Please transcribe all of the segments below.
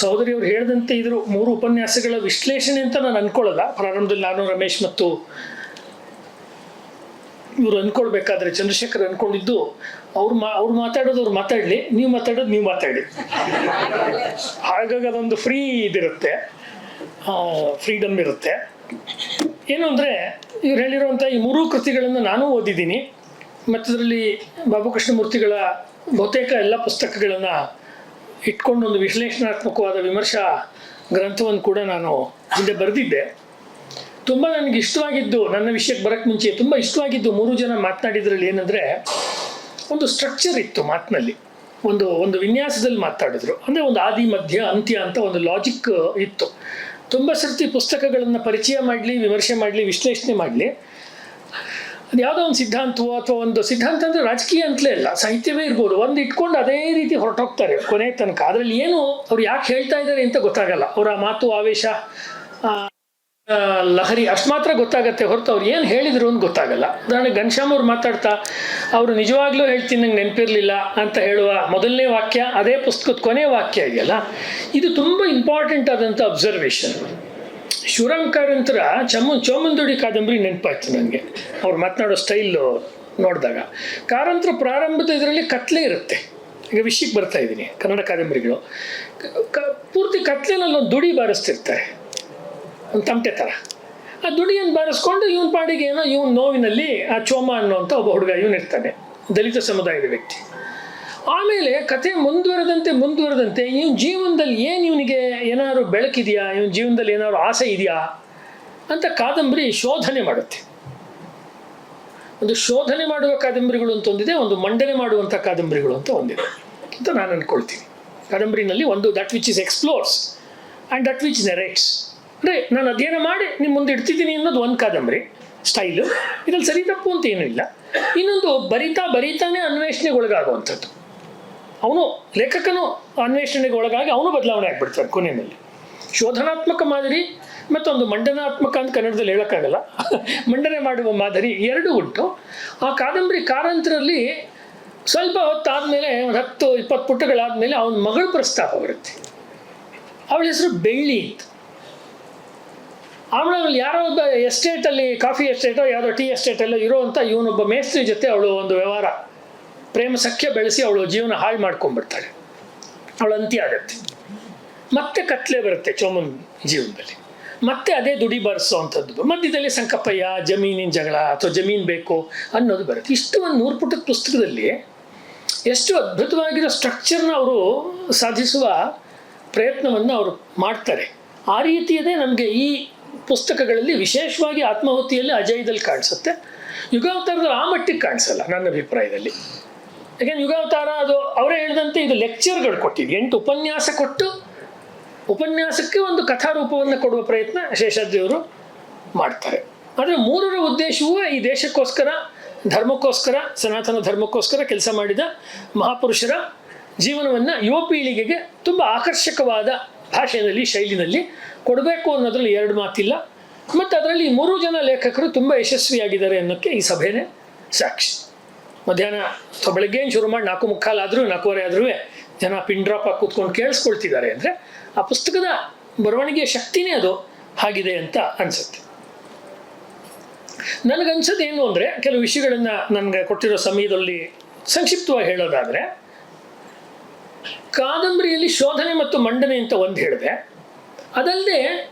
ಸಹೋದರಿಯವರು ಹೇಳಿದಂತೆ ಇದ್ರ 3 ಉಪನ್ಯಾಸಗಳ ವಿಶ್ಲೇಷಣೆ ಅಂತ ನಾನು ಅನ್ಕೊಳ್ಳಲ್ಲ. ಪ್ರಾರಂಭದಲ್ಲಿ ನಾನು, ರಮೇಶ್ ಮತ್ತು ಇವರು ಅಂದ್ಕೊಳ್ಬೇಕಾದ್ರೆ ಚಂದ್ರಶೇಖರ್ ಅಂದ್ಕೊಂಡಿದ್ದು ಅವ್ರು ಮಾತಾಡೋದು ಅವ್ರು ಮಾತಾಡಲಿ, ನೀವು ಮಾತಾಡೋದು ನೀವು ಮಾತಾಡಿ. ಹಾಗಾಗಿ ಅದೊಂದು ಫ್ರೀ ಇದಿರುತ್ತೆ, ಫ್ರೀಡಮ್ ಇರುತ್ತೆ. ಏನು ಅಂದರೆ ಇವ್ರು ಹೇಳಿರುವಂಥ ಈ 3 ಕೃತಿಗಳನ್ನು ನಾನು ಓದಿದ್ದೀನಿ. ಮತ್ತು ಅದರಲ್ಲಿ ಬಾಬು ಕೃಷ್ಣಮೂರ್ತಿಗಳ ಬಹುತೇಕ ಎಲ್ಲ ಪುಸ್ತಕಗಳನ್ನು ಇಟ್ಕೊಂಡು ಒಂದು ವಿಶ್ಲೇಷಣಾತ್ಮಕವಾದ ವಿಮರ್ಶಾ ಗ್ರಂಥವನ್ನು ಕೂಡ ನಾನು ಹಿಂದೆ ಬರೆದಿದ್ದೆ. ತುಂಬ ನನಗೆ ಇಷ್ಟವಾಗಿದ್ದು, ನನ್ನ ವಿಷಯಕ್ಕೆ ಬರೋಕ್ಕೆ ಮುಂಚೆ ತುಂಬ ಇಷ್ಟವಾಗಿದ್ದು 3 ಜನ ಮಾತನಾಡಿದ್ರಲ್ಲಿ ಏನಂದರೆ, ಒಂದು ಸ್ಟ್ರಕ್ಚರ್ ಇತ್ತು ಮಾತಿನಲ್ಲಿ, ಒಂದು ವಿನ್ಯಾಸದಲ್ಲಿ ಮಾತಾಡಿದ್ರು. ಅಂದರೆ ಒಂದು ಆದಿ ಮಧ್ಯ ಅಂತ್ಯ ಅಂತ ಒಂದು ಲಾಜಿಕ್ ಇತ್ತು. ತುಂಬ ಸರ್ತಿ ಪುಸ್ತಕಗಳನ್ನು ಪರಿಚಯ ಮಾಡಲಿ, ವಿಮರ್ಶೆ ಮಾಡಲಿ, ವಿಶ್ಲೇಷಣೆ ಮಾಡಲಿ, ಅದು ಯಾವುದೋ ಒಂದು ಸಿದ್ಧಾಂತವೋ ಅಥವಾ ಒಂದು ಸಿದ್ಧಾಂತ ಅಂದರೆ ರಾಜಕೀಯ ಅಂತಲೇ ಇಲ್ಲ, ಸಾಹಿತ್ಯವೇ ಇರ್ಬೋದು, ಒಂದು ಇಟ್ಕೊಂಡು ಅದೇ ರೀತಿ ಹೊರಟೋಗ್ತಾರೆ ಕೊನೆ ತನಕ. ಅದರಲ್ಲಿ ಏನು ಅವ್ರು ಯಾಕೆ ಹೇಳ್ತಾ ಇದ್ದಾರೆ ಅಂತ ಗೊತ್ತಾಗಲ್ಲ. ಅವರ ಮಾತು, ಆವೇಶ, ಲಹರಿ ಅಷ್ಟು ಮಾತ್ರ ಗೊತ್ತಾಗತ್ತೆ ಹೊರತು ಅವ್ರು ಏನು ಹೇಳಿದ್ರು ಅಂತ ಗೊತ್ತಾಗಲ್ಲ. ಉದಾಹರಣೆ ಘನಶ್ಯಾಮ್ ಅವ್ರು ಮಾತಾಡ್ತಾ ಅವರು ನಿಜವಾಗ್ಲೂ ಹೇಳ್ತೀನಿ ನಂಗೆ ನೆನಪಿರಲಿಲ್ಲ ಅಂತ ಹೇಳುವ ಮೊದಲನೇ ವಾಕ್ಯ ಅದೇ ಪುಸ್ತಕದ ಕೊನೆಯ ವಾಕ್ಯ ಇದೆಯಲ್ಲ, ಇದು ತುಂಬ ಇಂಪಾರ್ಟೆಂಟ್ ಆದಂಥ ಅಬ್ಸರ್ವೇಷನ್. ಶಿವರಾಮ್ ಕಾರಂತರ ಚೋಮಂದುಡಿ ಕಾದಂಬರಿ ನೆನಪಾಯ್ತು ನನಗೆ, ಅವ್ರು ಮಾತನಾಡೋ ಸ್ಟೈಲು ನೋಡಿದಾಗ. ಕಾರಂತರ ಪ್ರಾರಂಭದ ಇದರಲ್ಲಿ ಕತ್ಲೆ ಇರುತ್ತೆ. ಈಗ ವಿಷಯಕ್ಕೆ ಬರ್ತಾ ಇದ್ದೀನಿ, ಕನ್ನಡ ಕಾದಂಬರಿಗಳು ಪೂರ್ತಿ ಕತ್ಲೆನಲ್ಲಿ ಒಂದು ದುಡಿ ಬಾರಿಸ್ತಿರ್ತಾರೆ, ಒಂದು ತಮಟೆ ಥರ. ಆ ದುಡಿಯನ್ನು ಬಾರಿಸ್ಕೊಂಡು ಇವನ ಪಾಡಿಗೆ ಏನೋ ಇವನ್ ನೋವಿನಲ್ಲಿ ಆ ಚೋಮ ಅನ್ನೋಂಥ ಒಬ್ಬ ಹುಡುಗ ಇವನಿರ್ತಾನೆ, ದಲಿತ ಸಮುದಾಯದ ವ್ಯಕ್ತಿ. ಆಮೇಲೆ ಕಥೆ ಮುಂದುವರೆದಂತೆ ಇವನ ಜೀವನದಲ್ಲಿ ಏನು ಇವನಿಗೆ ಏನಾದ್ರು ಬೆಳಕಿದೆಯಾ, ಇವನ ಜೀವನದಲ್ಲಿ ಏನಾದ್ರು ಆಸೆ ಇದೆಯಾ ಅಂತ ಕಾದಂಬರಿ ಶೋಧನೆ ಮಾಡುತ್ತೆ. ಒಂದು ಶೋಧನೆ ಮಾಡುವ ಕಾದಂಬರಿಗಳು ಅಂತ ಒಂದಿದೆ, ಒಂದು ಮಂಡನೆ ಮಾಡುವಂಥ ಕಾದಂಬರಿಗಳು ಅಂತ ಒಂದಿದೆ ಅಂತ ನಾನು ಅಂದ್ಕೊಳ್ತೀನಿ. ಕಾದಂಬರಿನಲ್ಲಿ ಒಂದು that which is explores and that which narrates. ಅಂದರೆ ನಾನು ಅಧ್ಯಯನ ಮಾಡಿ ನಿಮ್ಮ ಮುಂದೆ ಇಡ್ತಿದ್ದೀನಿ ಅನ್ನೋದು ಒಂದು ಕಾದಂಬರಿ ಸ್ಟೈಲು, ಇದ್ರಲ್ಲಿ ಸರಿ ತಪ್ಪು ಅಂತ ಏನೂ ಇಲ್ಲ. ಇನ್ನೊಂದು ಬರೀತಾನೆ ಅನ್ವೇಷಣೆಗೊಳಗಾಗುವಂಥದ್ದು. ಅವನು ಲೇಖಕನು ಅನ್ವೇಷಣೆಗೆ ಒಳಗಾಗಿ ಅವನು ಬದಲಾವಣೆ ಆಗಿಬಿಡ್ತಾನೆ ಕೊನೆಯಲ್ಲಿ. ಶೋಧನಾತ್ಮಕ ಮಾದರಿ ಮತ್ತೊಂದು ಮಂಡನಾತ್ಮಕ ಅಂತ ಕನ್ನಡದಲ್ಲಿ ಹೇಳೋಕ್ಕಾಗಲ್ಲ, ಮಂಡನೆ ಮಾಡುವ ಮಾದರಿ ಎರಡೂ ಉಂಟು. ಆ ಕಾದಂಬರಿ ಕಾರಂತರಲ್ಲಿ ಸ್ವಲ್ಪ ಹೊತ್ತಾದಮೇಲೆ, ಒಂದು 10-20 ಪುಟಗಳಾದಮೇಲೆ ಅವನ ಮಗಳ ಪ್ರಸ್ತಾಪ ಬರುತ್ತೆ. ಅವಳ ಹೆಸರು ಬೆಳ್ಳಿ ಅಂತ. ಆಮೇಲೆ ಯಾರೋ ಒಬ್ಬ ಎಸ್ಟೇಟಲ್ಲಿ, ಕಾಫಿ ಎಸ್ಟೇಟೋ ಯಾವುದೋ ಟೀ ಎಸ್ಟೇಟಲ್ಲೋ ಇರೋವಂಥ ಇವನೊಬ್ಬ ಮೇಸ್ತ್ರಿ ಜೊತೆ ಅವಳು ಒಂದು ವ್ಯವಹಾರ, ಪ್ರೇಮ ಸಖ್ಯ ಬೆಳೆಸಿ ಅವಳು ಜೀವನ ಹಾಳು ಮಾಡ್ಕೊಂಡ್ಬಿಡ್ತಾಳೆ. ಅವಳು ಅಂತ್ಯ ಆಗತ್ತೆ. ಮತ್ತೆ ಕತ್ಲೆ ಬರುತ್ತೆ ಚೋಮನ್ ಜೀವನದಲ್ಲಿ, ಮತ್ತೆ ಅದೇ ದುಡಿ ಬಾರಿಸೋ ಅಂಥದ್ದು. ಮಧ್ಯದಲ್ಲಿ ಸಂಕಪ್ಪಯ್ಯ, ಜಮೀನಿನ ಜಗಳ ಅಥವಾ ಜಮೀನು ಬೇಕು ಅನ್ನೋದು ಬರುತ್ತೆ. ಇಷ್ಟು ಒಂದು 100 ಪುಟದ ಪುಸ್ತಕದಲ್ಲಿ ಎಷ್ಟು ಅದ್ಭುತವಾಗಿರೋ ಸ್ಟ್ರಕ್ಚರ್ನ ಅವರು ಸಾಧಿಸುವ ಪ್ರಯತ್ನವನ್ನು ಅವರು ಮಾಡ್ತಾರೆ. ಆ ರೀತಿಯದೇ ನಮಗೆ ಈ ಪುಸ್ತಕಗಳಲ್ಲಿ, ವಿಶೇಷವಾಗಿ ಆತ್ಮಾಹುತಿಯಲ್ಲಿ ಅಜಯದಲ್ಲಿ ಕಾಣಿಸುತ್ತೆ. ಯುಗಾವತಾರದಲ್ಲಿ ಆ ಮಟ್ಟಿಗೆ ಕಾಣಿಸಲ್ಲ ನನ್ನ ಅಭಿಪ್ರಾಯದಲ್ಲಿ. ಯಾಕೆಂದ್ರೆ ಯುಗಾವತಾರ ಅದು ಅವರೇ ಹೇಳಿದಂತೆ ಇದು ಲೆಕ್ಚರ್ಗಳು ಕೊಟ್ಟಿದ್ದು, 8 ಉಪನ್ಯಾಸ ಕೊಟ್ಟು ಉಪನ್ಯಾಸಕ್ಕೆ ಒಂದು ಕಥಾರೂಪವನ್ನು ಕೊಡುವ ಪ್ರಯತ್ನ ಶೇಷಾದ್ರಿಯವರು ಮಾಡ್ತಾರೆ. ಆದರೆ 3ರ ಉದ್ದೇಶವೂ ಈ ದೇಶಕ್ಕೋಸ್ಕರ, ಧರ್ಮಕ್ಕೋಸ್ಕರ, ಸನಾತನ ಧರ್ಮಕ್ಕೋಸ್ಕರ ಕೆಲಸ ಮಾಡಿದ ಮಹಾಪುರುಷರ ಜೀವನವನ್ನು ಯುವ ಪೀಳಿಗೆಗೆ ತುಂಬ ಆಕರ್ಷಕವಾದ ಭಾಷೆಯಲ್ಲಿ, ಶೈಲಿನಲ್ಲಿ ಕೊಡಬೇಕು ಅನ್ನೋದ್ರಲ್ಲಿ 2 ಮಾತಿಲ್ಲ. ಮತ್ತು ಅದರಲ್ಲಿ 3 ಜನ ಲೇಖಕರು ತುಂಬ ಯಶಸ್ವಿಯಾಗಿದ್ದಾರೆ ಅನ್ನೋಕ್ಕೆ ಈ ಸಭೆನೇ ಸಾಕ್ಷಿ. ಮಧ್ಯಾಹ್ನ ಅಥವಾ ಬೆಳಗ್ಗೆ ಶುರು ಮಾಡಿ 4:45 ಆದರೂ 4:15 ಆದ್ರೂ ಜನ ಪಿನ್ ಡ್ರಾಪ್ ಆಗಿ ಕೂತ್ಕೊಂಡು ಕೇಳಿಸ್ಕೊಳ್ತಿದ್ದಾರೆ ಅಂದರೆ ಆ ಪುಸ್ತಕದ ಬರವಣಿಗೆಯ ಶಕ್ತಿನೇ ಅದು ಹಾಗಿದೆ ಅಂತ ಅನಿಸುತ್ತೆ. ನನಗನ್ಸೋದು ಏನು ಅಂದರೆ, ಕೆಲವು ವಿಷಯಗಳನ್ನು ನನಗೆ ಕೊಟ್ಟಿರೋ ಸಮಯದಲ್ಲಿ ಸಂಕ್ಷಿಪ್ತವಾಗಿ ಹೇಳೋದಾದರೆ, ಕಾದಂಬರಿಯಲ್ಲಿ ಶೋಧನೆ ಮತ್ತು ಮಂಡನೆ ಅಂತ ಒಂದು ಹೇಳಿದೆ. ಅದಲ್ಲದೆ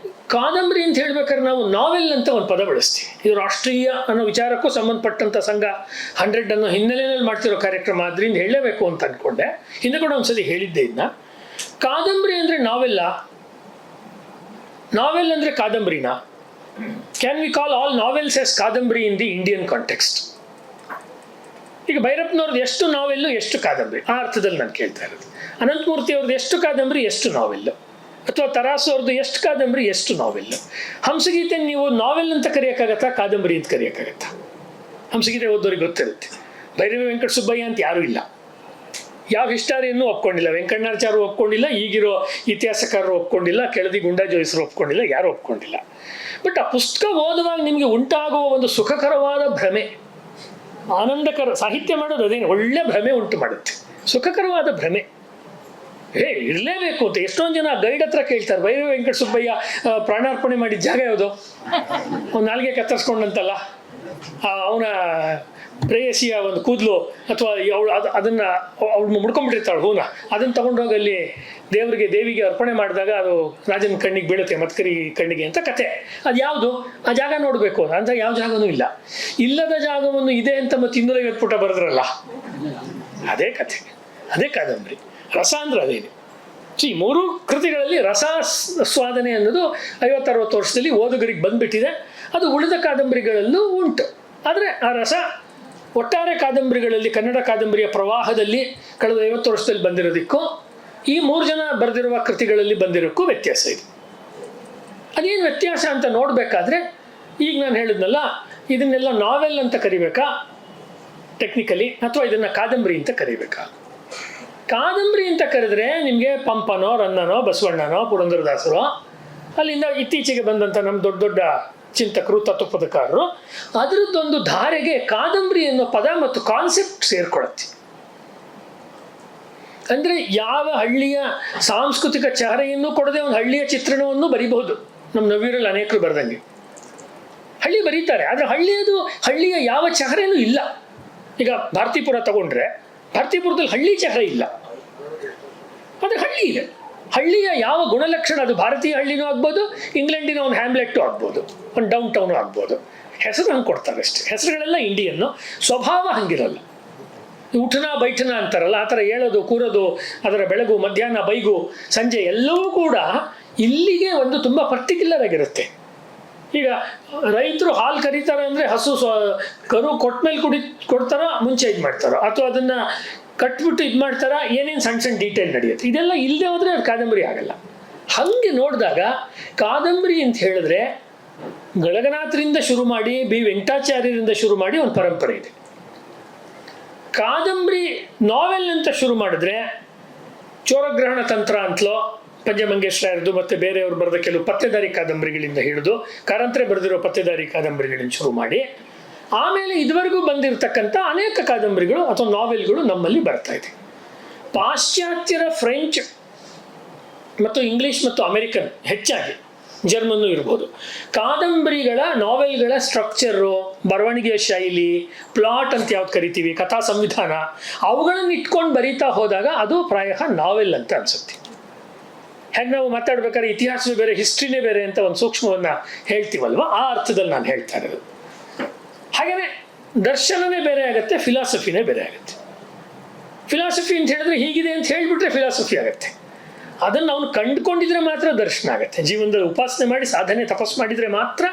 ಕಾದಂಬರಿ ಅಂತ ಹೇಳ್ಬೇಕಾದ್ರೆ ನಾವು ನಾವೆಲ್ ಅಂತ ಒಂದು ಪದ ಬಳಸ್ತೀವಿ. ಇದು ರಾಷ್ಟ್ರೀಯ ಅನ್ನೋ ವಿಚಾರಕ್ಕೂ ಸಂಬಂಧಪಟ್ಟಂಥ ಸಂಘ 100 ಅನ್ನೋ ಹಿನ್ನೆಲೆಯಲ್ಲಿ ಮಾಡ್ತಿರೋ ಕಾರ್ಯಕ್ರಮ, ಅದರಿಂದ ಹೇಳಲೇಬೇಕು ಅಂತ ಅಂದ್ಕೊಂಡೆ. ಹಿಂದೆ ಕೂಡ ಒಂದ್ಸತಿ ಹೇಳಿದ್ದೆ ಇದನ್ನ. ಕಾದಂಬರಿ ಅಂದರೆ ನಾವೆಲ್ಲ, ನಾವೆಲ್ ಅಂದರೆ ಕಾದಂಬರಿನಾ? Can we call all novels as ಕಾದಂಬರಿ ಇನ್ ದಿ ಇಂಡಿಯನ್ ಕಾಂಟೆಕ್ಸ್ಟ್? ಈಗ ಭೈರಪ್ಪನವ್ರದ್ದು ಎಷ್ಟು ನಾವೆಲ್ಲು, ಎಷ್ಟು ಕಾದಂಬರಿ, ಆ ಅರ್ಥದಲ್ಲಿ ನಾನು ಕೇಳ್ತಾ ಇರೋದು. ಅನಂತಮೂರ್ತಿ ಅವ್ರದ್ದು ಎಷ್ಟು ಕಾದಂಬರಿ, ಎಷ್ಟು ನಾವೆಲ್ಲು? ಅಥವಾ ತರಾಸು ಅವ್ರದ್ದು ಎಷ್ಟು ಕಾದಂಬರಿ, ಎಷ್ಟು ನಾವೆಲ್ಲು? ಹಂಸಗೀತೆ ನೀವು ನಾವೆಲ್ ಅಂತ ಕರೆಯೋಕ್ಕಾಗತ್ತಾ, ಕಾದಂಬರಿ ಅಂತ ಕರೆಯೋಕ್ಕಾಗತ್ತಾ? ಹಂಸಗೀತೆ ಓದೋರಿಗೆ ಗೊತ್ತಿರುತ್ತೆ. ಭೈರವಿ ವೆಂಕಟ ಸುಬ್ಬಯ್ಯ ಅಂತ ಯಾರೂ ಇಲ್ಲ, ಯಾವ ಹಿಸ್ಟಾರಿಯನ್ನು ಒಪ್ಕೊಂಡಿಲ್ಲ, ವೆಂಕಣ್ಣಾಚಾರ್ಯರು ಒಪ್ಕೊಂಡಿಲ್ಲ, ಈಗಿರೋ ಇತಿಹಾಸಕಾರರು ಒಪ್ಕೊಂಡಿಲ್ಲ, ಕೆಳದಿ ಗುಂಡಾ ಜೋಯಿಸರು ಒಪ್ಕೊಂಡಿಲ್ಲ, ಯಾರೂ ಒಪ್ಕೊಂಡಿಲ್ಲ. ಬಟ್ ಆ ಪುಸ್ತಕ ಓದುವಾಗ ನಿಮಗೆ ಉಂಟಾಗುವ ಒಂದು ಸುಖಕರವಾದ ಭ್ರಮೆ, ಆನಂದಕರ, ಸಾಹಿತ್ಯ ಮಾಡೋದು ಅದೇನು ಒಳ್ಳೆ ಭ್ರಮೆ ಉಂಟು ಮಾಡುತ್ತೆ, ಸುಖಕರವಾದ ಭ್ರಮೆ. ಇರಲೇಬೇಕು ಅಂತ ಎಷ್ಟೊಂದು ಜನ ಗೈಡ್ ಹತ್ರ ಕೇಳ್ತಾರೆ. ಭೈರವ ವೆಂಕಟ ಸುಬ್ಬಯ್ಯ ಪ್ರಾಣಾರ್ಪಣೆ ಮಾಡಿದ ಜಾಗ ಯಾವುದು? ಅವ್ನು ನಾಲ್ಗೆ ಕತ್ತರಿಸ್ಕೊಂಡಂತಲ್ಲ, ಅವನ ಪ್ರೇಯಸಿಯ ಒಂದು ಕೂದಲು ಅಥವಾ ಅವಳು ಅದನ್ನು ಅವಳು ಮುಡ್ಕೊಂಡ್ಬಿಟ್ಟಿರ್ತಾಳು ಹೂನ, ಅದನ್ನು ತಗೊಂಡೋಗಿ ಅಲ್ಲಿ ದೇವಿಗೆ ಅರ್ಪಣೆ ಮಾಡಿದಾಗ ಅದು ರಾಜನ ಕಣ್ಣಿಗೆ ಬೀಳುತ್ತೆ, ಮತ್ಕರಿ ಕಣ್ಣಿಗೆ ಅಂತ ಕತೆ. ಅದು ಯಾವುದು? ಆ ಜಾಗ ನೋಡಬೇಕು ಅಂತ ಯಾವ ಜಾಗನೂ ಇಲ್ಲ. ಇಲ್ಲದ ಜಾಗವನ್ನು ಇದೆ ಅಂತ ಮತ್ತೆ 250 ಪುಟ ಬರೆದ್ರಲ್ಲ, ಅದೇ ಕಥೆ, ಅದೇ ಕಾದಂಬರಿ. ರಸ ಅಂದ್ರೆ ಅದೇನು. ಈ 3 ಕೃತಿಗಳಲ್ಲಿ ರಸ ಸ್ವಾದನೆ ಅನ್ನೋದು 50-60 ವರ್ಷದಲ್ಲಿ ಓದುಗರಿಗೆ ಬಂದ್ಬಿಟ್ಟಿದೆ. ಅದು ಉಳಿದ ಕಾದಂಬರಿಗಳಲ್ಲೂ ಉಂಟು. ಆದರೆ ಆ ರಸ ಒಟ್ಟಾರೆ ಕಾದಂಬರಿಗಳಲ್ಲಿ, ಕನ್ನಡ ಕಾದಂಬರಿಯ ಪ್ರವಾಹದಲ್ಲಿ ಕಳೆದ 50 ವರ್ಷದಲ್ಲಿ ಬಂದಿರೋದಕ್ಕೂ ಈ 3 ಜನ ಬರೆದಿರುವ ಕೃತಿಗಳಲ್ಲಿ ಬಂದಿರೋಕ್ಕೂ ವ್ಯತ್ಯಾಸ ಇದೆ. ಅದೇನು ವ್ಯತ್ಯಾಸ ಅಂತ ನೋಡಬೇಕಾದ್ರೆ ಈಗ ನಾನು ಹೇಳಿದ್ನಲ್ಲ, ಇದನ್ನೆಲ್ಲ ನಾವೆಲ್ ಅಂತ ಕರಿಬೇಕಾ ಟೆಕ್ನಿಕಲಿ, ಅಥವಾ ಇದನ್ನು ಕಾದಂಬರಿ ಅಂತ ಕರಿಬೇಕಾ? ಕಾದಂಬರಿ ಅಂತ ಕರೆದ್ರೆ ನಿಮಗೆ ಪಂಪನೋ, ರನ್ನನೋ, ಬಸವಣ್ಣನೋ, ಪುರಂದರದಾಸರೋ, ಅಲ್ಲಿಂದ ಇತ್ತೀಚೆಗೆ ಬಂದಂಥ ನಮ್ಮ ದೊಡ್ಡ ದೊಡ್ಡ ಚಿಂತಕರು, ತತ್ವಪದಕಾರರು, ಅದರದ್ದೊಂದು ಧಾರೆಗೆ ಕಾದಂಬರಿ ಅನ್ನೋ ಪದ ಮತ್ತು ಕಾನ್ಸೆಪ್ಟ್ ಸೇರ್ಕೊಳತ್ತೆ. ಅಂದರೆ ಯಾವ ಹಳ್ಳಿಯ ಸಾಂಸ್ಕೃತಿಕ ಚಹರೆಯನ್ನು ಕೊಡದೆ ಒಂದು ಹಳ್ಳಿಯ ಚಿತ್ರಣವನ್ನು ಬರಿಬಹುದು. ನಮ್ಮ ನವ್ಯರಲ್ಲಿ ಅನೇಕರು ಬರೆದಂಗೆ ಹಳ್ಳಿ ಬರೀತಾರೆ, ಆದರೆ ಹಳ್ಳಿಯ ಯಾವ ಚಹರೆನೂ ಇಲ್ಲ. ಈಗ ಭಾರತೀಪುರ ತಗೊಂಡ್ರೆ ಭಾರತೀಪುರದಲ್ಲಿ ಹಳ್ಳಿ ಚಹರೆ ಇಲ್ಲ, ಆದರೆ ಹಳ್ಳಿ ಇದೆ. ಹಳ್ಳಿಯ ಯಾವ ಗುಣಲಕ್ಷಣ, ಅದು ಭಾರತೀಯ ಹಳ್ಳಿನೂ ಆಗ್ಬೋದು, ಇಂಗ್ಲೆಂಡಿನ ಒಂದು ಹ್ಯಾಮ್ಲೆಟ್ಟು ಆಗ್ಬೋದು, ಒಂದು ಡೌನ್ ಟೌನು ಆಗ್ಬೋದು. ಹೆಸರು ಹಂಗೆ ಕೊಡ್ತಾರೆ ಅಷ್ಟೇ. ಹೆಸರುಗಳೆಲ್ಲ ಇಂಡಿಯನ್ನು, ಸ್ವಭಾವ ಹಂಗಿರಲ್ಲ. ಉಠನ ಬೈಠನ ಅಂತಾರಲ್ಲ, ಆ ಥರ ಹೇಳೋದು, ಕೂರೋದು, ಅದರ ಬೆಳಗು, ಮಧ್ಯಾಹ್ನ, ಬೈಗು, ಸಂಜೆ ಎಲ್ಲವೂ ಕೂಡ ಇಲ್ಲಿಗೆ ಒಂದು ತುಂಬ ಪರ್ಟಿಕ್ಯುಲರ್ ಆಗಿರುತ್ತೆ. ಈಗ ರೈತರು ಹಾಲು ಕರೀತಾರೆ ಅಂದರೆ ಹಸು ಕರು ಕೊಟ್ಮೇಲೆ ಕೊಡ್ತಾರೋ ಮುಂಚೆ ಇದು ಮಾಡ್ತಾರೋ, ಅಥವಾ ಅದನ್ನು ಕಟ್ಬಿಟ್ಟು ಇದು ಮಾಡ್ತಾರ, ಏನೇನು ಸಣ್ಣ ಸಣ್ಣ ಡೀಟೇಲ್ ನಡೆಯುತ್ತೆ. ಇದೆಲ್ಲ ಇಲ್ಲದೆ ಹೋದರೆ ಅದು ಕಾದಂಬರಿ ಆಗಲ್ಲ. ಹಾಗೆ ನೋಡಿದಾಗ ಕಾದಂಬರಿ ಅಂತ ಹೇಳಿದ್ರೆ ಗಳಗನಾಥರಿಂದ ಶುರು ಮಾಡಿ ಬಿ ವೆಂಕಟಾಚಾರ್ಯರಿಂದ ಶುರು ಮಾಡಿ ಒಂದು ಪರಂಪರೆ ಇದೆ. ಕಾದಂಬರಿ ನಾವೆಲ್ ಅಂತ ಶುರು ಮಾಡಿದ್ರೆ ಚೋರಗ್ರಹಣ ತಂತ್ರ ಅಂತಲೋ, ಪಂಜಮಂಗೇಶ್ವರದು ಮತ್ತು ಬೇರೆಯವರು ಬರೆದ ಕೆಲವು ಪತ್ತೆದಾರಿ ಕಾದಂಬರಿಗಳಿಂದ ಹಿಡಿದು ಕಾರಂತರೆ ಬರೆದಿರೋ ಪತ್ತೆದಾರಿ ಕಾದಂಬರಿಗಳಿಂದ ಶುರು ಮಾಡಿ ಆಮೇಲೆ ಇದುವರೆಗೂ ಬಂದಿರತಕ್ಕಂಥ ಅನೇಕ ಕಾದಂಬರಿಗಳು ಅಥವಾ ನಾವೆಲ್ಗಳು ನಮ್ಮಲ್ಲಿ ಬರ್ತಾ ಇದೆ. ಪಾಶ್ಚಾತ್ಯರ ಫ್ರೆಂಚ್ ಮತ್ತು ಇಂಗ್ಲೀಷ್ ಮತ್ತು ಅಮೆರಿಕನ್, ಹೆಚ್ಚಾಗಿ ಜರ್ಮನ್ನು ಇರ್ಬೋದು, ಕಾದಂಬರಿಗಳ ನಾವೆಲ್ಗಳ ಸ್ಟ್ರಕ್ಚರು, ಬರವಣಿಗೆಯ ಶೈಲಿ, ಪ್ಲಾಟ್ ಅಂತ ಯಾವ್ದು ಕರಿತೀವಿ, ಕಥಾ ಸಂವಿಧಾನ, ಅವುಗಳನ್ನು ಇಟ್ಕೊಂಡು ಬರೀತಾ ಹೋದಾಗ ಅದು ಪ್ರಾಯಃ ನಾವೆಲ್ ಅಂತ ಅನ್ಸುತ್ತೆ. ಹೇಗೆ ನಾವು ಮಾತಾಡ್ಬೇಕಾದ್ರೆ ಇತಿಹಾಸವೇ ಬೇರೆ, ಹಿಸ್ಟ್ರಿನೇ ಬೇರೆ ಅಂತ ಒಂದು ಸೂಕ್ಷ್ಮವನ್ನು ಹೇಳ್ತೀವಲ್ವ, ಆ ಅರ್ಥದಲ್ಲಿ ನಾನು ಹೇಳ್ತಾ ಇರೋದು. ಹಾಗೆಯೇ ದರ್ಶನನೇ ಬೇರೆ ಆಗುತ್ತೆ, ಫಿಲಾಸಫಿನೇ ಬೇರೆ ಆಗುತ್ತೆ. ಫಿಲಾಸಫಿ ಅಂತ ಹೇಳಿದ್ರೆ ಹೀಗಿದೆ ಅಂತ ಹೇಳಿಬಿಟ್ರೆ ಫಿಲಾಸಫಿ ಆಗುತ್ತೆ. ಅದನ್ನು ಅವನು ಕಂಡುಕೊಂಡಿದ್ರೆ ಮಾತ್ರ ದರ್ಶನ ಆಗುತ್ತೆ. ಜೀವನದಲ್ಲಿ ಉಪಾಸನೆ ಮಾಡಿ ಸಾಧನೆ ತಪಸ್ಸು ಮಾಡಿದರೆ ಮಾತ್ರ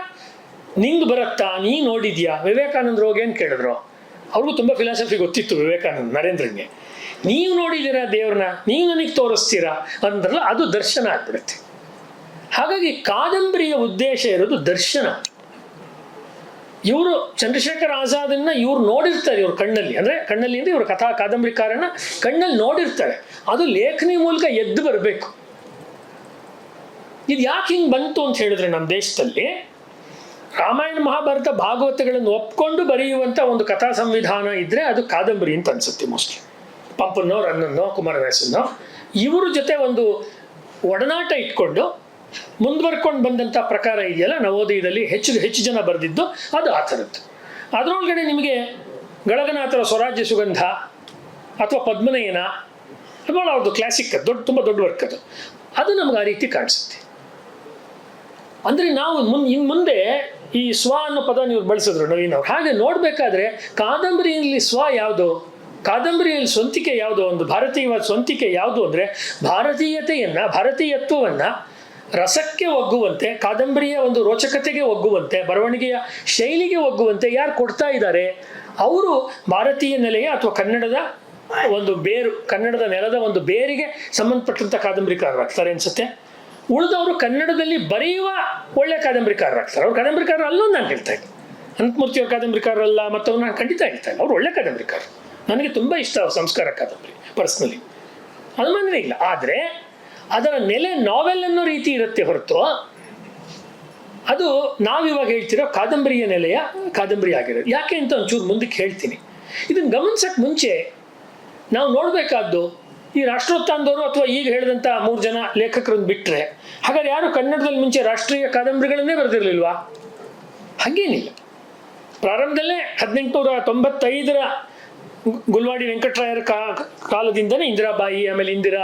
ನಿಂಗೆ ಬರುತ್ತಾ, ನೀ ನೋಡಿದ್ಯಾ. ವಿವೇಕಾನಂದರು ಹೋಗಿ ಏನು ಕೇಳಿದ್ರು, ಅವ್ರಿಗೂ ತುಂಬ ಫಿಲಾಸಫಿ ಗೊತ್ತಿತ್ತು ವಿವೇಕಾನಂದ ನರೇಂದ್ರನ್ಗೆ. ನೀವು ನೋಡಿದ್ದೀರಾ ದೇವ್ರನ್ನ, ನೀವು ನನಗೆ ತೋರಿಸ್ತೀರಾ ಅಂದ್ರಲ್ಲ, ಅದು ದರ್ಶನ ಆಗ್ಬಿಡುತ್ತೆ. ಹಾಗಾಗಿ ಕಾದಂಬರಿಯ ಉದ್ದೇಶ ಇರೋದು ದರ್ಶನ. ಇವರು ಚಂದ್ರಶೇಖರ್ ಆಜಾದನ್ನ ಇವ್ರು ನೋಡಿರ್ತಾರೆ, ಇವ್ರ ಕಣ್ಣಲ್ಲಿ, ಅಂದರೆ ಕಣ್ಣಲ್ಲಿ ಅಂದರೆ ಇವರು ಕಾದಂಬರಿಕಾರನ ಕಣ್ಣಲ್ಲಿ ನೋಡಿರ್ತಾರೆ. ಅದು ಲೇಖನಿ ಮೂಲಕ ಎದ್ದು ಬರಬೇಕು. ಇದು ಯಾಕೆ ಹಿಂಗೆ ಬಂತು ಅಂತ ಹೇಳಿದ್ರೆ, ನಮ್ಮ ದೇಶದಲ್ಲಿ ರಾಮಾಯಣ ಮಹಾಭಾರತ ಭಾಗವತಗಳನ್ನು ಒಪ್ಕೊಂಡು ಬರೆಯುವಂಥ ಒಂದು ಕಥಾ ಸಂವಿಧಾನ ಇದ್ದರೆ ಅದು ಕಾದಂಬರಿ ಅಂತ ಅನ್ಸುತ್ತೆ. ಮೋಸ್ಟ್ಲಿ ಪಂಪನ್ನೋ, ರನ್ನನ್ನೋ, ಕುಮಾರವ್ಯಾಸನ್ನೋ ಇವ್ರ ಜೊತೆ ಒಂದು ಒಡನಾಟ ಇಟ್ಕೊಂಡು ಮುಂದುವರ್ಕೊಂಡು ಬಂದಂಥ ಪ್ರಕಾರ ಇದೆಯಲ್ಲ ನವೋದಯದಲ್ಲಿ ಹೆಚ್ಚು ಜನ ಬರೆದಿದ್ದು, ಅದು ಆ ಥರದ್ದು. ಅದರೊಳಗಡೆ ನಿಮಗೆ ಗಳಗನಾಥರ ಸ್ವರಾಜ್ಯ ಸುಗಂಧ ಅಥವಾ ಪದ್ಮನಯನ, ಭಾಳ ಅವ್ರದ್ದು ಕ್ಲಾಸಿಕ್, ತುಂಬ ದೊಡ್ಡ ವರ್ಕ್ ಅದು ನಮ್ಗೆ ಆ ರೀತಿ ಕಾಣಿಸುತ್ತೆ. ಅಂದರೆ ನಾವು ಇನ್ನು ಮುಂದೆ ಈ ಸ್ವ ಅನ್ನೋ ಪದ ನೀವು ಬಳಸಿದ್ರು ನವೀನವ್ರು. ಹಾಗೆ ನೋಡಬೇಕಾದ್ರೆ ಕಾದಂಬರಿಯಲ್ಲಿ ಸ್ವ ಯಾವುದು, ಕಾದಂಬರಿಯಲ್ಲಿ ಸ್ವಂತಿಕೆ ಯಾವುದು, ಒಂದು ಭಾರತೀಯವಾದ ಸ್ವಂತಿಕೆ ಯಾವುದು ಅಂದರೆ ಭಾರತೀಯತ್ವವನ್ನು ರಸಕ್ಕೆ ಒಗ್ಗುವಂತೆ, ಕಾದಂಬರಿಯ ಒಂದು ರೋಚಕತೆಗೆ ಒಗ್ಗುವಂತೆ, ಬರವಣಿಗೆಯ ಶೈಲಿಗೆ ಒಗ್ಗುವಂತೆ ಯಾರು ಕೊಡ್ತಾ ಇದ್ದಾರೆ, ಅವರು ಭಾರತೀಯ ನೆಲೆಯ ಅಥವಾ ಕನ್ನಡದ ಒಂದು ಬೇರು, ಕನ್ನಡದ ನೆಲದ ಒಂದು ಬೇರಿಗೆ ಸಂಬಂಧಪಟ್ಟಂಥ ಕಾದಂಬರಿಕಾರರಾಗ್ತಾರೆ ಅನ್ಸುತ್ತೆ. ಉಳಿದವರು ಕನ್ನಡದಲ್ಲಿ ಬರೆಯುವ ಒಳ್ಳೆ ಕಾದಂಬರಿಕಾರರಾಗ್ತಾರೆ. ಅವ್ರು ಕಾದಂಬರಿಕಾರರು ಅಲ್ಲೂ ನಾನು ಹೇಳ್ತಾ ಇದ್ದೆ, ಅನಂತಮೂರ್ತಿಯವ್ರ ಕಾದಂಬರಿಕಾರರಲ್ಲ, ಮತ್ತು ಅವ್ರು ನಾನು ಖಂಡಿತ ಹೇಳ್ತಾ ಇಲ್ಲ, ಅವ್ರು ಒಳ್ಳೆ ಕಾದಂಬರಿಕಾರ. ನನಗೆ ತುಂಬ ಇಷ್ಟ ಅವ್ರ ಸಂಸ್ಕಾರ ಕಾದಂಬರಿ ಪರ್ಸ್ನಲಿ, ಅನುಮಾನವೇ ಇಲ್ಲ. ಆದರೆ ಅದರ ನೆಲೆ ನಾವೆಲ್ ಅನ್ನೋ ರೀತಿ ಇರುತ್ತೆ ಹೊರತು ಅದು ನಾವಿವಾಗ ಹೇಳ್ತಿರೋ ಕಾದಂಬರಿಯ ನೆಲೆಯ ಕಾದಂಬರಿ ಆಗಿರೋದು. ಯಾಕೆ ಅಂತ ಒಂಚೂರು ಮುಂದಕ್ಕೆ ಹೇಳ್ತೀನಿ. ಇದನ್ನು ಗಮನಿಸೋಕ್ಕೆ ಮುಂಚೆ ನಾವು ನೋಡಬೇಕಾದ್ದು ಈ ರಾಷ್ಟ್ರೋತ್ಥಾನದವರು ಅಥವಾ ಈಗ ಹೇಳಿದಂಥ 3 ಜನ ಲೇಖಕರನ್ನು ಬಿಟ್ಟರೆ ಹಾಗಾದ್ರೆ ಯಾರು ಕನ್ನಡದಲ್ಲಿ ಮುಂಚೆ ರಾಷ್ಟ್ರೀಯ ಕಾದಂಬರಿಗಳನ್ನೇ ಬರೆದಿರಲಿಲ್ವಾ? ಹಾಗೇನಿಲ್ಲ. ಪ್ರಾರಂಭದಲ್ಲೇ 1895ರ ಗುಲ್ವಾಡಿ ವೆಂಕಟರಾಯರ ಕಾಲದಿಂದನೇ ಇಂದಿರಾಬಾಯಿ, ಆಮೇಲೆ ಇಂದಿರಾ,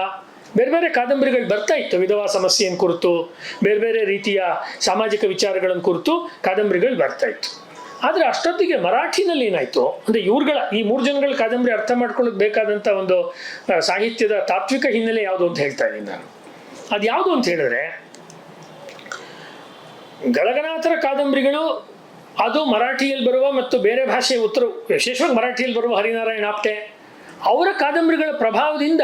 ಬೇರೆ ಬೇರೆ ಕಾದಂಬರಿಗಳು ಬರ್ತಾ ಇತ್ತು. ವಿಧವಾ ಸಮಸ್ಯೆಯನ್ನು ಕುರಿತು, ಬೇರೆ ಬೇರೆ ರೀತಿಯ ಸಾಮಾಜಿಕ ವಿಚಾರಗಳನ್ನು ಕುರಿತು ಕಾದಂಬರಿಗಳು ಬರ್ತಾ ಇತ್ತು. ಆದರೆ ಅಷ್ಟೊತ್ತಿಗೆ ಮರಾಠಿನಲ್ಲಿ ಏನಾಯಿತು ಅಂದರೆ ಈ 3 ಜನಗಳ ಕಾದಂಬರಿ ಅರ್ಥ ಮಾಡ್ಕೊಳ್ಳೋಕೆ ಬೇಕಾದಂಥ ಒಂದು ಸಾಹಿತ್ಯದ ತಾತ್ವಿಕ ಹಿನ್ನೆಲೆ ಯಾವುದು ಅಂತ ಹೇಳ್ತಾ ಇದ್ದೀನಿ ನಾನು. ಅದು ಯಾವುದು ಅಂತ ಹೇಳಿದ್ರೆ, ಗಳಗನಾಥರ ಕಾದಂಬರಿಗಳು ಅದು ಮರಾಠಿಯಲ್ಲಿ ಬರುವ ಮತ್ತು ಬೇರೆ ಭಾಷೆ ವಿಶೇಷವಾಗಿ ಮರಾಠಿಯಲ್ಲಿ ಬರುವ ಹರಿನಾರಾಯಣ ಆಪ್ಟೆ ಅವರ ಕಾದಂಬರಿಗಳ ಪ್ರಭಾವದಿಂದ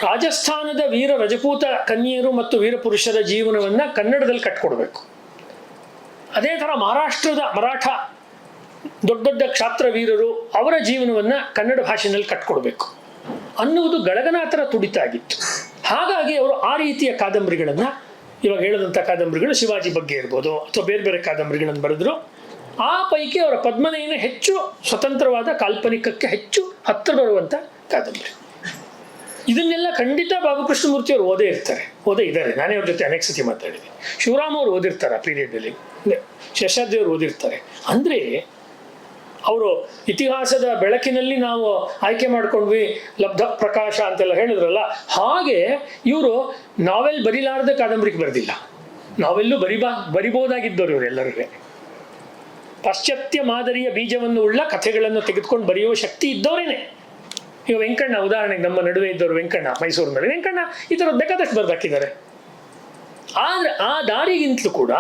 ರಾಜಸ್ಥಾನದ ವೀರ ರಜಪೂತ ಕನ್ಯೆಯರು ಮತ್ತು ವೀರಪುರುಷರ ಜೀವನವನ್ನು ಕನ್ನಡದಲ್ಲಿ ಕಟ್ಕೊಡ್ಬೇಕು. ಅದೇ ಥರ ಮರಾಠ ದೊಡ್ಡ ದೊಡ್ಡ ಕ್ಷಾತ್ರ ವೀರರು ಅವರ ಜೀವನವನ್ನು ಕನ್ನಡ ಭಾಷೆಯಲ್ಲಿ ಕಟ್ಕೊಡ್ಬೇಕು ಅನ್ನುವುದು ಗಳಗನಾಥರ ತುಡಿತ ಆಗಿತ್ತು. ಹಾಗಾಗಿ ಅವರು ಆ ರೀತಿಯ ಕಾದಂಬರಿಗಳನ್ನು, ಇವಾಗ ಹೇಳಿದಂಥ ಕಾದಂಬರಿಗಳು ಶಿವಾಜಿ ಬಗ್ಗೆ ಇರ್ಬೋದು ಅಥವಾ ಬೇರೆ ಬೇರೆ ಕಾದಂಬರಿಗಳನ್ನು ಬರೆದ್ರು. ಆ ಪೈಕಿ ಅವರ ಪದ್ಮನಯನ ಹೆಚ್ಚು ಸ್ವತಂತ್ರವಾದ ಕಾಲ್ಪನಿಕಕ್ಕೆ ಹೆಚ್ಚು ಹತ್ತಿರ ಬರುವಂಥ ಕಾದಂಬರಿ. ಇದನ್ನೆಲ್ಲ ಖಂಡಿತ ಬಾಬು ಕೃಷ್ಣಮೂರ್ತಿ ಅವರು ಓದೇ ಇದ್ದಾರೆ. ನಾನೇ ಅವ್ರ ಜೊತೆ ಅನೇಕ ಸತಿ ಮಾತಾಡಿದ್ದೀನಿ. ಶಿವರಾಮ್ ಅವರು ಓದಿರ್ತಾರೆ ಆ ಪೀರಿಯಡ್ನಲ್ಲಿ, ಶೇಷಾದ್ರಿ ಅವರು ಓದಿರ್ತಾರೆ. ಅಂದರೆ ಅವರು ಇತಿಹಾಸದ ಬೆಳಕಿನಲ್ಲಿ ನಾವು ಆಯ್ಕೆ ಮಾಡ್ಕೊಂಡ್ವಿ ಲಬ್ಧ ಪ್ರಕಾಶ ಅಂತೆಲ್ಲ ಹೇಳಿದ್ರಲ್ಲ, ಹಾಗೆ ಇವರು ನಾವೆಲ್ ಬರಿಲಾರದ ಕಾದಂಬರಿಗೆ ಬರೆದಿಲ್ಲ. ನಾವೆಲ್ಲೂ ಬರಿಬೋದಾಗಿದ್ದವರು ಇವರೆಲ್ಲರೂ. ಪಾಶ್ಚಾತ್ಯ ಮಾದರಿಯ ಬೀಜವನ್ನು ಉಳ್ಳ ಕಥೆಗಳನ್ನು ತೆಗೆದುಕೊಂಡು ಬರೆಯುವ ಶಕ್ತಿ ಇದ್ದವರೇನೆ. ಈಗ ವೆಂಕಣ್ಣ ಉದಾಹರಣೆಗೆ, ನಮ್ಮ ನಡುವೆ ಇದ್ದವರು ವೆಂಕಣ್ಣ, ಮೈಸೂರಿನಲ್ಲಿ ವೆಂಕಣ್ಣ ಈ ಥರದ್ದು ಬೇಕಾದಷ್ಟು ಬರೆದಾಕಿದ್ದಾರೆ. ಆದರೆ ಆ ದಾರಿಗಿಂತಲೂ ಕೂಡ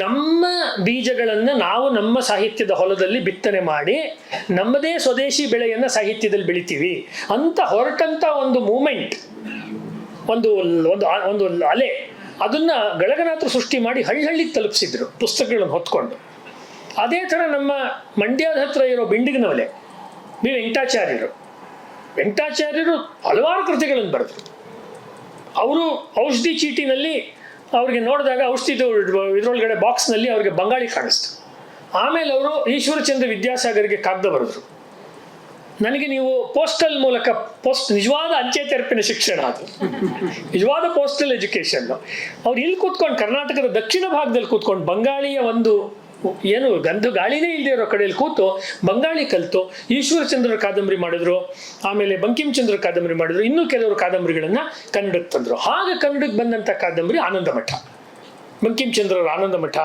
ನಮ್ಮ ಬೀಜಗಳನ್ನು ನಾವು ನಮ್ಮ ಸಾಹಿತ್ಯದ ಹೊಲದಲ್ಲಿ ಬಿತ್ತನೆ ಮಾಡಿ ನಮ್ಮದೇ ಸ್ವದೇಶಿ ಬೆಳೆಯನ್ನು ಸಾಹಿತ್ಯದಲ್ಲಿ ಬೆಳಿತೀವಿ ಅಂತ ಹೊರಟಂಥ ಒಂದು ಮೂಮೆಂಟ್, ಒಂದು ಅಲೆ, ಅದನ್ನು ಗಳಗನಾಥರು ಸೃಷ್ಟಿ ಮಾಡಿ ಹಳ್ಳಿಗೆ ತಲುಪಿಸಿದ್ರು ಪುಸ್ತಕಗಳನ್ನು ಹೊತ್ಕೊಂಡು. ಅದೇ ಥರ ನಮ್ಮ ಮಂಡ್ಯದ ಹತ್ರ ಇರೋ ಬಿಂಡಿಗನವಲೆ ವೆಂಕಟಾಚಾರ್ಯರು ಹಲವಾರು ಕೃತಿಗಳನ್ನು ಬರೆದರು. ಅವರು ಔಷಧಿ ಚೀಟಿನಲ್ಲಿ ಅವ್ರಿಗೆ ನೋಡಿದಾಗ ಔಷಧಿದು ಇದರೊಳಗಡೆ ಬಾಕ್ಸ್ನಲ್ಲಿ ಅವ್ರಿಗೆ ಬಂಗಾಳಿ ಕಾಣಿಸ್ತು. ಆಮೇಲೆ ಅವರು ಈಶ್ವರಚಂದ್ರ ವಿದ್ಯಾಸಾಗರ್ಗೆ ಕಾಗದ ಬರೆದ್ರು, ನನಗೆ ನೀವು ಪೋಸ್ಟಲ್ ಮೂಲಕ ನಿಜವಾದ ಅಂಚೆ ತೆರಪಿನ ಶಿಕ್ಷಣ, ಅದು ನಿಜವಾದ ಪೋಸ್ಟಲ್ ಎಜುಕೇಷನ್. ಅವ್ರು ಇಲ್ಲಿ ಕೂತ್ಕೊಂಡು ಕರ್ನಾಟಕದ ದಕ್ಷಿಣ ಭಾಗದಲ್ಲಿ ಕೂತ್ಕೊಂಡು ಬಂಗಾಳಿಯ ಒಂದು ಏನು ಗಂಧ ಗಾಳಿನೇ ಇಲ್ಲದೆ ಇರೋ ಕಡೆಯಲ್ಲಿ ಕೂತು ಬಂಗಾಳಿ ಕಲಿತು ಈಶ್ವರಚಂದ್ರ ಕಾದಂಬರಿ ಮಾಡಿದ್ರು. ಆಮೇಲೆ ಬಂಕಿಂಚಂದ್ರ ಕಾದಂಬರಿ ಮಾಡಿದ್ರು. ಇನ್ನೂ ಕೆಲವರು ಕಾದಂಬರಿಗಳನ್ನು ಕನ್ನಡಕ್ಕೆ ತಂದರು. ಹಾಗೆ ಕನ್ನಡಕ್ಕೆ ಬಂದಂಥ ಕಾದಂಬರಿ ಆನಂದಮಠ, ಬಂಕಿಂಚಂದ್ರರ ಆನಂದಮಠ,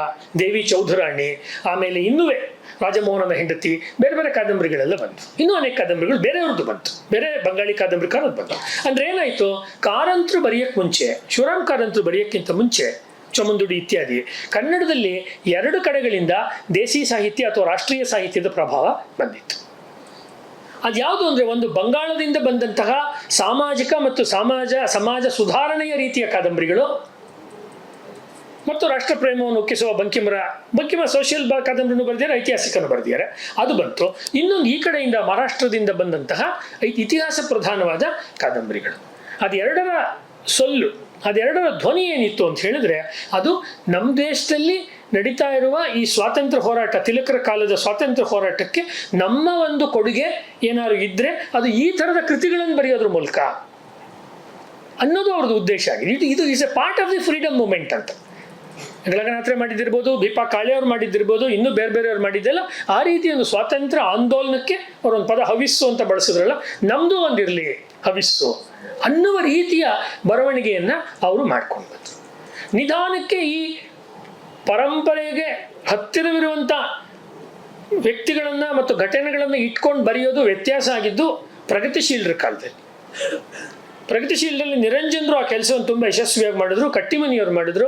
ದೇವಿ ಚೌಧರಾಣಿ, ಆಮೇಲೆ ಇನ್ನುವೇ ರಾಜಮೋಹನನ ಹೆಂಡತಿ, ಬೇರೆ ಬೇರೆ ಕಾದಂಬರಿಗಳೆಲ್ಲ ಬಂತು. ಇನ್ನೂ ಅನೇಕ ಕಾದಂಬರಿಗಳು ಬೇರೆಯವ್ರದ್ದು ಬಂತು, ಬೇರೆ ಬಂಗಾಳಿ ಕಾದಂಬರಿಕಾರದ್ದು ಬಂತು. ಅಂದರೆ ಏನಾಯಿತು, ಕಾರಂತರು ಬರೆಯೋಕ್ಕೆ ಮುಂಚೆ, ಶಿವರಾಮ್ ಕಾರಂತರು ಬರೆಯೋಕ್ಕಿಂತ ಮುಂಚೆ, ಚಮುಂದುಡಿ ಇತ್ಯಾದಿ, ಕನ್ನಡದಲ್ಲಿ 2 ಕಡೆಗಳಿಂದ ದೇಸಿ ಸಾಹಿತ್ಯ ಅಥವಾ ರಾಷ್ಟ್ರೀಯ ಸಾಹಿತ್ಯದ ಪ್ರಭಾವ ಬಂದಿತ್ತು. ಅದ್ಯಾವುದು ಅಂದರೆ, ಒಂದು ಬಂಗಾಳದಿಂದ ಬಂದಂತಹ ಸಾಮಾಜಿಕ ಮತ್ತು ಸಮಾಜ ಸುಧಾರಣೆಯ ರೀತಿಯ ಕಾದಂಬರಿಗಳು ಮತ್ತು ರಾಷ್ಟ್ರ ಪ್ರೇಮವನ್ನು ಉಕ್ಕಿಸುವ ಬಂಕಿಮ ಸೋಷಿಯಲ್ ಕಾದಂಬರಿನೂ ಬರೆದಿದ್ದಾರೆ, ಐತಿಹಾಸಿಕನೂ ಬರೆದಿದ್ದಾರೆ, ಅದು ಬಂತು. ಇನ್ನೊಂದು ಈ ಕಡೆಯಿಂದ ಮಹಾರಾಷ್ಟ್ರದಿಂದ ಬಂದಂತಹ ಇತಿಹಾಸ ಪ್ರಧಾನವಾದ ಕಾದಂಬರಿಗಳು. ಅದೆರಡರ ಸೊಲ್ಲು, ಅದೆರಡರ ಧ್ವನಿ ಏನಿತ್ತು ಅಂತ ಹೇಳಿದ್ರೆ, ಅದು ನಮ್ಮ ದೇಶದಲ್ಲಿ ನಡೀತಾ ಇರುವ ಈ ಸ್ವಾತಂತ್ರ್ಯ ಹೋರಾಟ, ತಿಲಕರ ಕಾಲದ ಸ್ವಾತಂತ್ರ್ಯ ಹೋರಾಟಕ್ಕೆ ನಮ್ಮ ಒಂದು ಕೊಡುಗೆ ಏನಾದ್ರು ಇದ್ದರೆ ಅದು ಈ ಥರದ ಕೃತಿಗಳನ್ನು ಬರೆಯೋದ್ರ ಮೂಲಕ ಅನ್ನೋದು ಅವ್ರದ್ದು ಉದ್ದೇಶ ಆಗಿದೆ. ಇದು is A part of the freedom moment ಅಂತ. ಗಳಗನಾಥರೇ ಮಾಡಿದ್ದಿರ್ಬೋದು, ದೀಪಾ ಕಾಳೆಯವ್ರು ಮಾಡಿದ್ದಿರ್ಬೋದು, ಇನ್ನೂ ಬೇರೆ ಬೇರೆಯವ್ರು ಮಾಡಿದ್ದೆಲ್ಲ ಆ ರೀತಿ ಒಂದು ಸ್ವಾತಂತ್ರ್ಯ ಆಂದೋಲನಕ್ಕೆ ಅವರೊಂದು ಪದ ಹವಿಸ್ಸು ಅಂತ ಬಳಸಿದ್ರಲ್ಲ, ನಮ್ಮದು ಒಂದಿರಲಿ ಹವಿಸ್ಸು ಅನ್ನುವ ರೀತಿಯ ಬರವಣಿಗೆಯನ್ನು ಅವರು ಮಾಡ್ಕೊಂಡು ಬಂದರು. ನಿಧಾನಕ್ಕೆ ಈ ಪರಂಪರೆಗೆ ಹತ್ತಿರವಿರುವಂಥ ವ್ಯಕ್ತಿಗಳನ್ನು ಮತ್ತು ಘಟನೆಗಳನ್ನು ಇಟ್ಕೊಂಡು ಬರೆಯೋದು ವ್ಯತ್ಯಾಸ ಆಗಿದ್ದು ಪ್ರಗತಿಶೀಲರ ಕಾಲದಲ್ಲಿ. ಪ್ರಗತಿಶೀಲರಲ್ಲಿ ನಿರಂಜನರು ಆ ಕೆಲಸವನ್ನು ತುಂಬ ಯಶಸ್ವಿಯಾಗಿ ಮಾಡಿದ್ರು, ಕಟ್ಟಿಮನಿಯವರು ಮಾಡಿದ್ರು.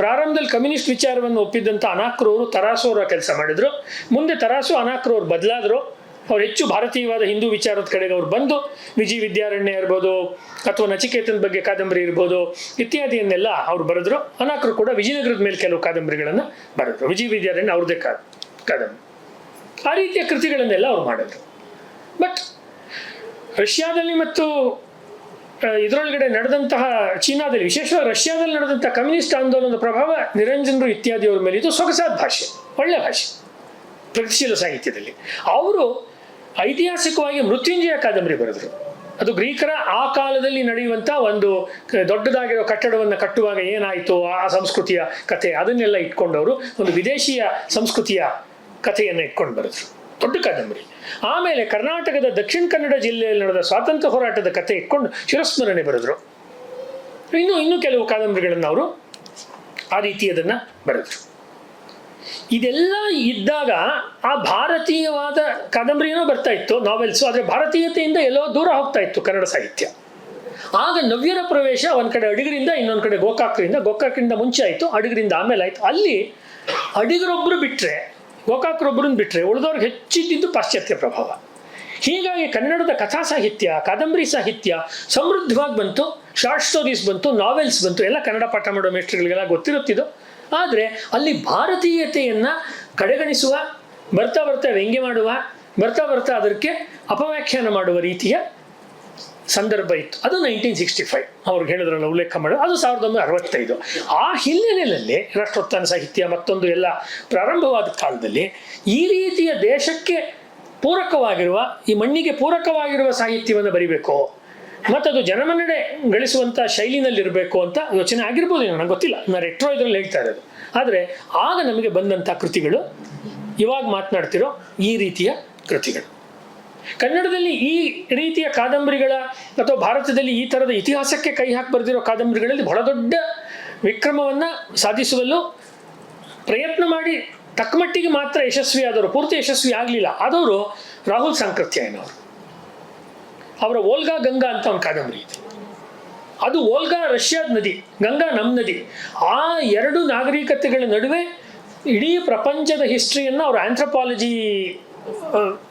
ಪ್ರಾರಂಭದಲ್ಲಿ ಕಮ್ಯುನಿಸ್ಟ್ ವಿಚಾರವನ್ನು ಒಪ್ಪಿದ್ದಂಥ ಅನಾಕ್ರವರು, ತರಾಸು ಆ ಕೆಲಸ ಮಾಡಿದ್ರು. ಮುಂದೆ ತರಾಸು ಅನಾಕ್ರವರು ಬದಲಾದರು. ಅವ್ರು ಹೆಚ್ಚು ಭಾರತೀಯವಾದ ಹಿಂದೂ ವಿಚಾರದ ಕಡೆಗೆ ಅವ್ರು ಬಂದು ವಿಜಯ ವಿದ್ಯಾರಣ್ಯ ಇರ್ಬೋದು ಅಥವಾ ನಚಿಕೇತನ ಬಗ್ಗೆ ಕಾದಂಬರಿ ಇರ್ಬೋದು ಇತ್ಯಾದಿಯನ್ನೆಲ್ಲ ಅವ್ರು ಬರೆದ್ರು. ಅನಾಕ್ರು ಕೂಡ ವಿಜಯನಗರದ ಮೇಲೆ ಕೆಲವು ಕಾದಂಬರಿಗಳನ್ನು ಬರೆದ್ರು. ವಿಜಯ ವಿದ್ಯಾರಣ್ಯ ಅವ್ರದ್ದೇ ಕಾದಂಬರಿ. ಆ ರೀತಿಯ ಕೃತಿಗಳನ್ನೆಲ್ಲ ಅವ್ರು ಮಾಡಿದ್ರು. ಬಟ್ ರಷ್ಯಾದಲ್ಲಿ ಮತ್ತು ಇದರೊಳಗಡೆ ನಡೆದಂತಹ ಚೀನಾದಲ್ಲಿ, ವಿಶೇಷವಾಗಿ ರಷ್ಯಾದಲ್ಲಿ ನಡೆದಂಥ ಕಮ್ಯುನಿಸ್ಟ್ ಆಂದೋಲನದ ಪ್ರಭಾವ ನಿರಂಜನರು ಇತ್ಯಾದಿಯವ್ರ ಮೇಲೆ ಇದು ಸೊಗಸಾದ ಭಾಷೆ, ಒಳ್ಳೆ ಭಾಷೆ ಪ್ರಗತಿಶೀಲ ಸಾಹಿತ್ಯದಲ್ಲಿ. ಅವರು ಐತಿಹಾಸಿಕವಾಗಿ ಮೃತ್ಯುಂಜಯ ಕಾದಂಬರಿ ಬರೆದರು. ಅದು ಗ್ರೀಕರ ಆ ಕಾಲದಲ್ಲಿ ನಡೆಯುವಂಥ ಒಂದು ದೊಡ್ಡದಾಗಿರೋ ಕಟ್ಟಡವನ್ನು ಕಟ್ಟುವಾಗ ಏನಾಯಿತು ಆ ಸಂಸ್ಕೃತಿಯ ಕಥೆ ಅದನ್ನೆಲ್ಲ ಇಟ್ಕೊಂಡವರು ಒಂದು ವಿದೇಶಿಯ ಸಂಸ್ಕೃತಿಯ ಕಥೆಯನ್ನು ಇಟ್ಕೊಂಡು ಬರೆದರು, ದೊಡ್ಡ ಕಾದಂಬರಿ. ಆಮೇಲೆ ಕರ್ನಾಟಕದ ದಕ್ಷಿಣ ಕನ್ನಡ ಜಿಲ್ಲೆಯಲ್ಲಿ ನಡೆದ ಸ್ವಾತಂತ್ರ್ಯ ಹೋರಾಟದ ಕಥೆ ಇಟ್ಕೊಂಡು ಚಿರಸ್ಮರಣೆ ಬರೆದರು. ಇನ್ನೂ ಕೆಲವು ಕಾದಂಬರಿಗಳನ್ನು ಅವರು ಆ ರೀತಿಯದನ್ನು ಬರೆದರು. ಇದೆಲ್ಲ ಇದ್ದಾಗ ಆ ಭಾರತೀಯವಾದ ಕಾದಂಬರಿನೂ ಬರ್ತಾ ಇತ್ತು, ನಾವೆಲ್ಸು. ಆದರೆ ಭಾರತೀಯತೆಯಿಂದ ಎಲ್ಲೋ ದೂರ ಹೋಗ್ತಾ ಇತ್ತು ಕನ್ನಡ ಸಾಹಿತ್ಯ. ಆಗ ನವ್ಯರ ಪ್ರವೇಶ ಒಂದು ಕಡೆ ಅಡಿಗರಿಂದ, ಇನ್ನೊಂದು ಕಡೆ ಗೋಕಾಕರಿಂದ ಮುಂಚೆ ಆಯಿತು, ಅಡಿಗರಿಂದ ಆಮೇಲೆ ಆಯಿತು. ಅಲ್ಲಿ ಅಡಿಗರೊಬ್ಬರು ಬಿಟ್ಟರೆ, ಗೋಕಾಕರೊಬ್ಬರನ್ನು ಬಿಟ್ಟರೆ ಉಳಿದವ್ರಿಗೆ ಹೆಚ್ಚಿದ್ದು ಪಾಶ್ಚಾತ್ಯ ಪ್ರಭಾವ. ಹೀಗಾಗಿ ಕನ್ನಡದ ಕಥಾ ಸಾಹಿತ್ಯ, ಕಾದಂಬರಿ ಸಾಹಿತ್ಯ ಸಮೃದ್ಧವಾಗಿ ಬಂತು, ಶಾರ್ಟ್ ಸ್ಟೋರೀಸ್ ಬಂತು, ನಾವೆಲ್ಸ್ ಬಂತು. ಎಲ್ಲ ಕನ್ನಡ ಪಾಠ ಮಾಡೋ ಮೇಸ್ಟ್ರುಗಳಿಗೆಲ್ಲ ಗೊತ್ತಿರುತ್ತಿದ್ದು. ಆದರೆ ಅಲ್ಲಿ ಭಾರತೀಯತೆಯನ್ನು ಕಡೆಗಣಿಸುವ, ಬರ್ತಾ ವ್ಯಂಗ್ಯ ಮಾಡುವ, ಬರ್ತಾ ಅದಕ್ಕೆ ಅಪವ್ಯಾಖ್ಯಾನ ಮಾಡುವ ರೀತಿಯ ಸಂದರ್ಭ ಇತ್ತು. ಅದು 1965 ಅವ್ರಿಗೆ ಹೇಳಿದ್ರಲ್ಲ ಉಲ್ಲೇಖ ಮಾಡೋದು, ಅದು 1965. ಆ ಹಿನ್ನೆಲೆಯಲ್ಲಿ ರಾಷ್ಟ್ರೋತ್ಥಾನ ಸಾಹಿತ್ಯ ಮತ್ತೊಂದು ಎಲ್ಲ ಪ್ರಾರಂಭವಾದ ಕಾಲದಲ್ಲಿ ಈ ರೀತಿಯ ದೇಶಕ್ಕೆ ಪೂರಕವಾಗಿರುವ, ಈ ಮಣ್ಣಿಗೆ ಪೂರಕವಾಗಿರುವ ಸಾಹಿತ್ಯವನ್ನು ಬರಿಬೇಕು ಮತ್ತು ಅದು ಜನಮನ್ನಣೆ ಗಳಿಸುವಂಥ ಶೈಲಿನಲ್ಲಿರಬೇಕು ಅಂತ ಯೋಚನೆ ಆಗಿರ್ಬೋದು, ನನಗೆ ಗೊತ್ತಿಲ್ಲ, ನಾನು ರೆಟ್ರೋ ಇದರಲ್ಲಿ ಹೇಳ್ತಾ ಇರೋದು. ಆದರೆ ಆಗ ನಮಗೆ ಬಂದಂಥ ಕೃತಿಗಳು ಇವಾಗ ಮಾತನಾಡ್ತಿರೋ ಈ ರೀತಿಯ ಕೃತಿಗಳು. ಕನ್ನಡದಲ್ಲಿ ಈ ರೀತಿಯ ಕಾದಂಬರಿಗಳ ಅಥವಾ ಭಾರತದಲ್ಲಿ ಈ ಥರದ ಇತಿಹಾಸಕ್ಕೆ ಕೈ ಹಾಕಿ ಬರೆದಿರೋ ಕಾದಂಬರಿಗಳಲ್ಲಿ ಬಹಳ ದೊಡ್ಡ ವಿಕ್ರಮವನ್ನು ಸಾಧಿಸುವಲ್ಲೂ ಪ್ರಯತ್ನ ಮಾಡಿ ತಕ್ಕಮಟ್ಟಿಗೆ ಮಾತ್ರ ಯಶಸ್ವಿಯಾದವರು, ಪೂರ್ತಿ ಯಶಸ್ವಿ ಆಗಲಿಲ್ಲ ಆದವರು ರಾಹುಲ್ ಸಾಂಕೃತ್ಯಾಯನವರು. ಅವರ ಓಲ್ಗಾ ಗಂಗಾ ಅಂತ ಒಂದು ಕಾದಂಬರಿ ಇದೆ. ಅದು ಓಲ್ಗಾ ರಷ್ಯಾದ ನದಿ, ಗಂಗಾ ನಮ್ಮ ನದಿ. ಆ ಎರಡು ನಾಗರಿಕತೆಗಳ ನಡುವೆ ಇಡೀ ಪ್ರಪಂಚದ ಹಿಸ್ಟ್ರಿಯನ್ನು ಅವರು ಆಂಥ್ರಪಾಲಜಿ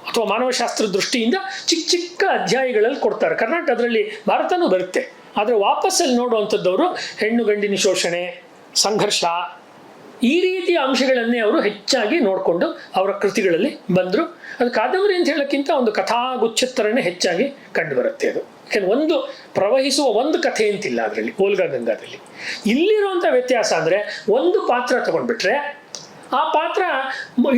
ಅಥವಾ ಮಾನವಶಾಸ್ತ್ರ ದೃಷ್ಟಿಯಿಂದ ಚಿಕ್ಕ ಚಿಕ್ಕ ಅಧ್ಯಾಯಗಳಲ್ಲಿ ಕೊಡ್ತಾರೆ. ಅದರಲ್ಲಿ ಭಾರತನೂ ಬರುತ್ತೆ. ಆದರೆ ವಾಪಸ್ಸಲ್ಲಿ ನೋಡುವಂಥದ್ದವರು ಹೆಣ್ಣು ಗಂಡಿನ ಶೋಷಣೆ, ಸಂಘರ್ಷ, ಈ ರೀತಿಯ ಅಂಶಗಳನ್ನೇ ಅವರು ಹೆಚ್ಚಾಗಿ ನೋಡಿಕೊಂಡು ಅವರ ಕೃತಿಗಳಲ್ಲಿ ಬಂದರು. ಅದು ಕಾದಂಬರಿ ಅಂತ ಹೇಳೋಕ್ಕಿಂತ ಒಂದು ಕಥಾಗುಚ್ಛದ ಥರನೇ ಹೆಚ್ಚಾಗಿ ಕಂಡು ಬರುತ್ತೆ. ಅದು ಯಾಕೆಂದ್ರೆ ಒಂದು ಪ್ರವಹಿಸುವ ಒಂದು ಕಥೆ ಅಂತಿಲ್ಲ ಅದರಲ್ಲಿ, ಓಲ್ಗಾ ಗಂಗಾದಲ್ಲಿ. ಇಲ್ಲಿರುವಂಥ ವ್ಯತ್ಯಾಸ ಅಂದರೆ ಒಂದು ಪಾತ್ರ ತಗೊಂಡ್ಬಿಟ್ರೆ ಆ ಪಾತ್ರ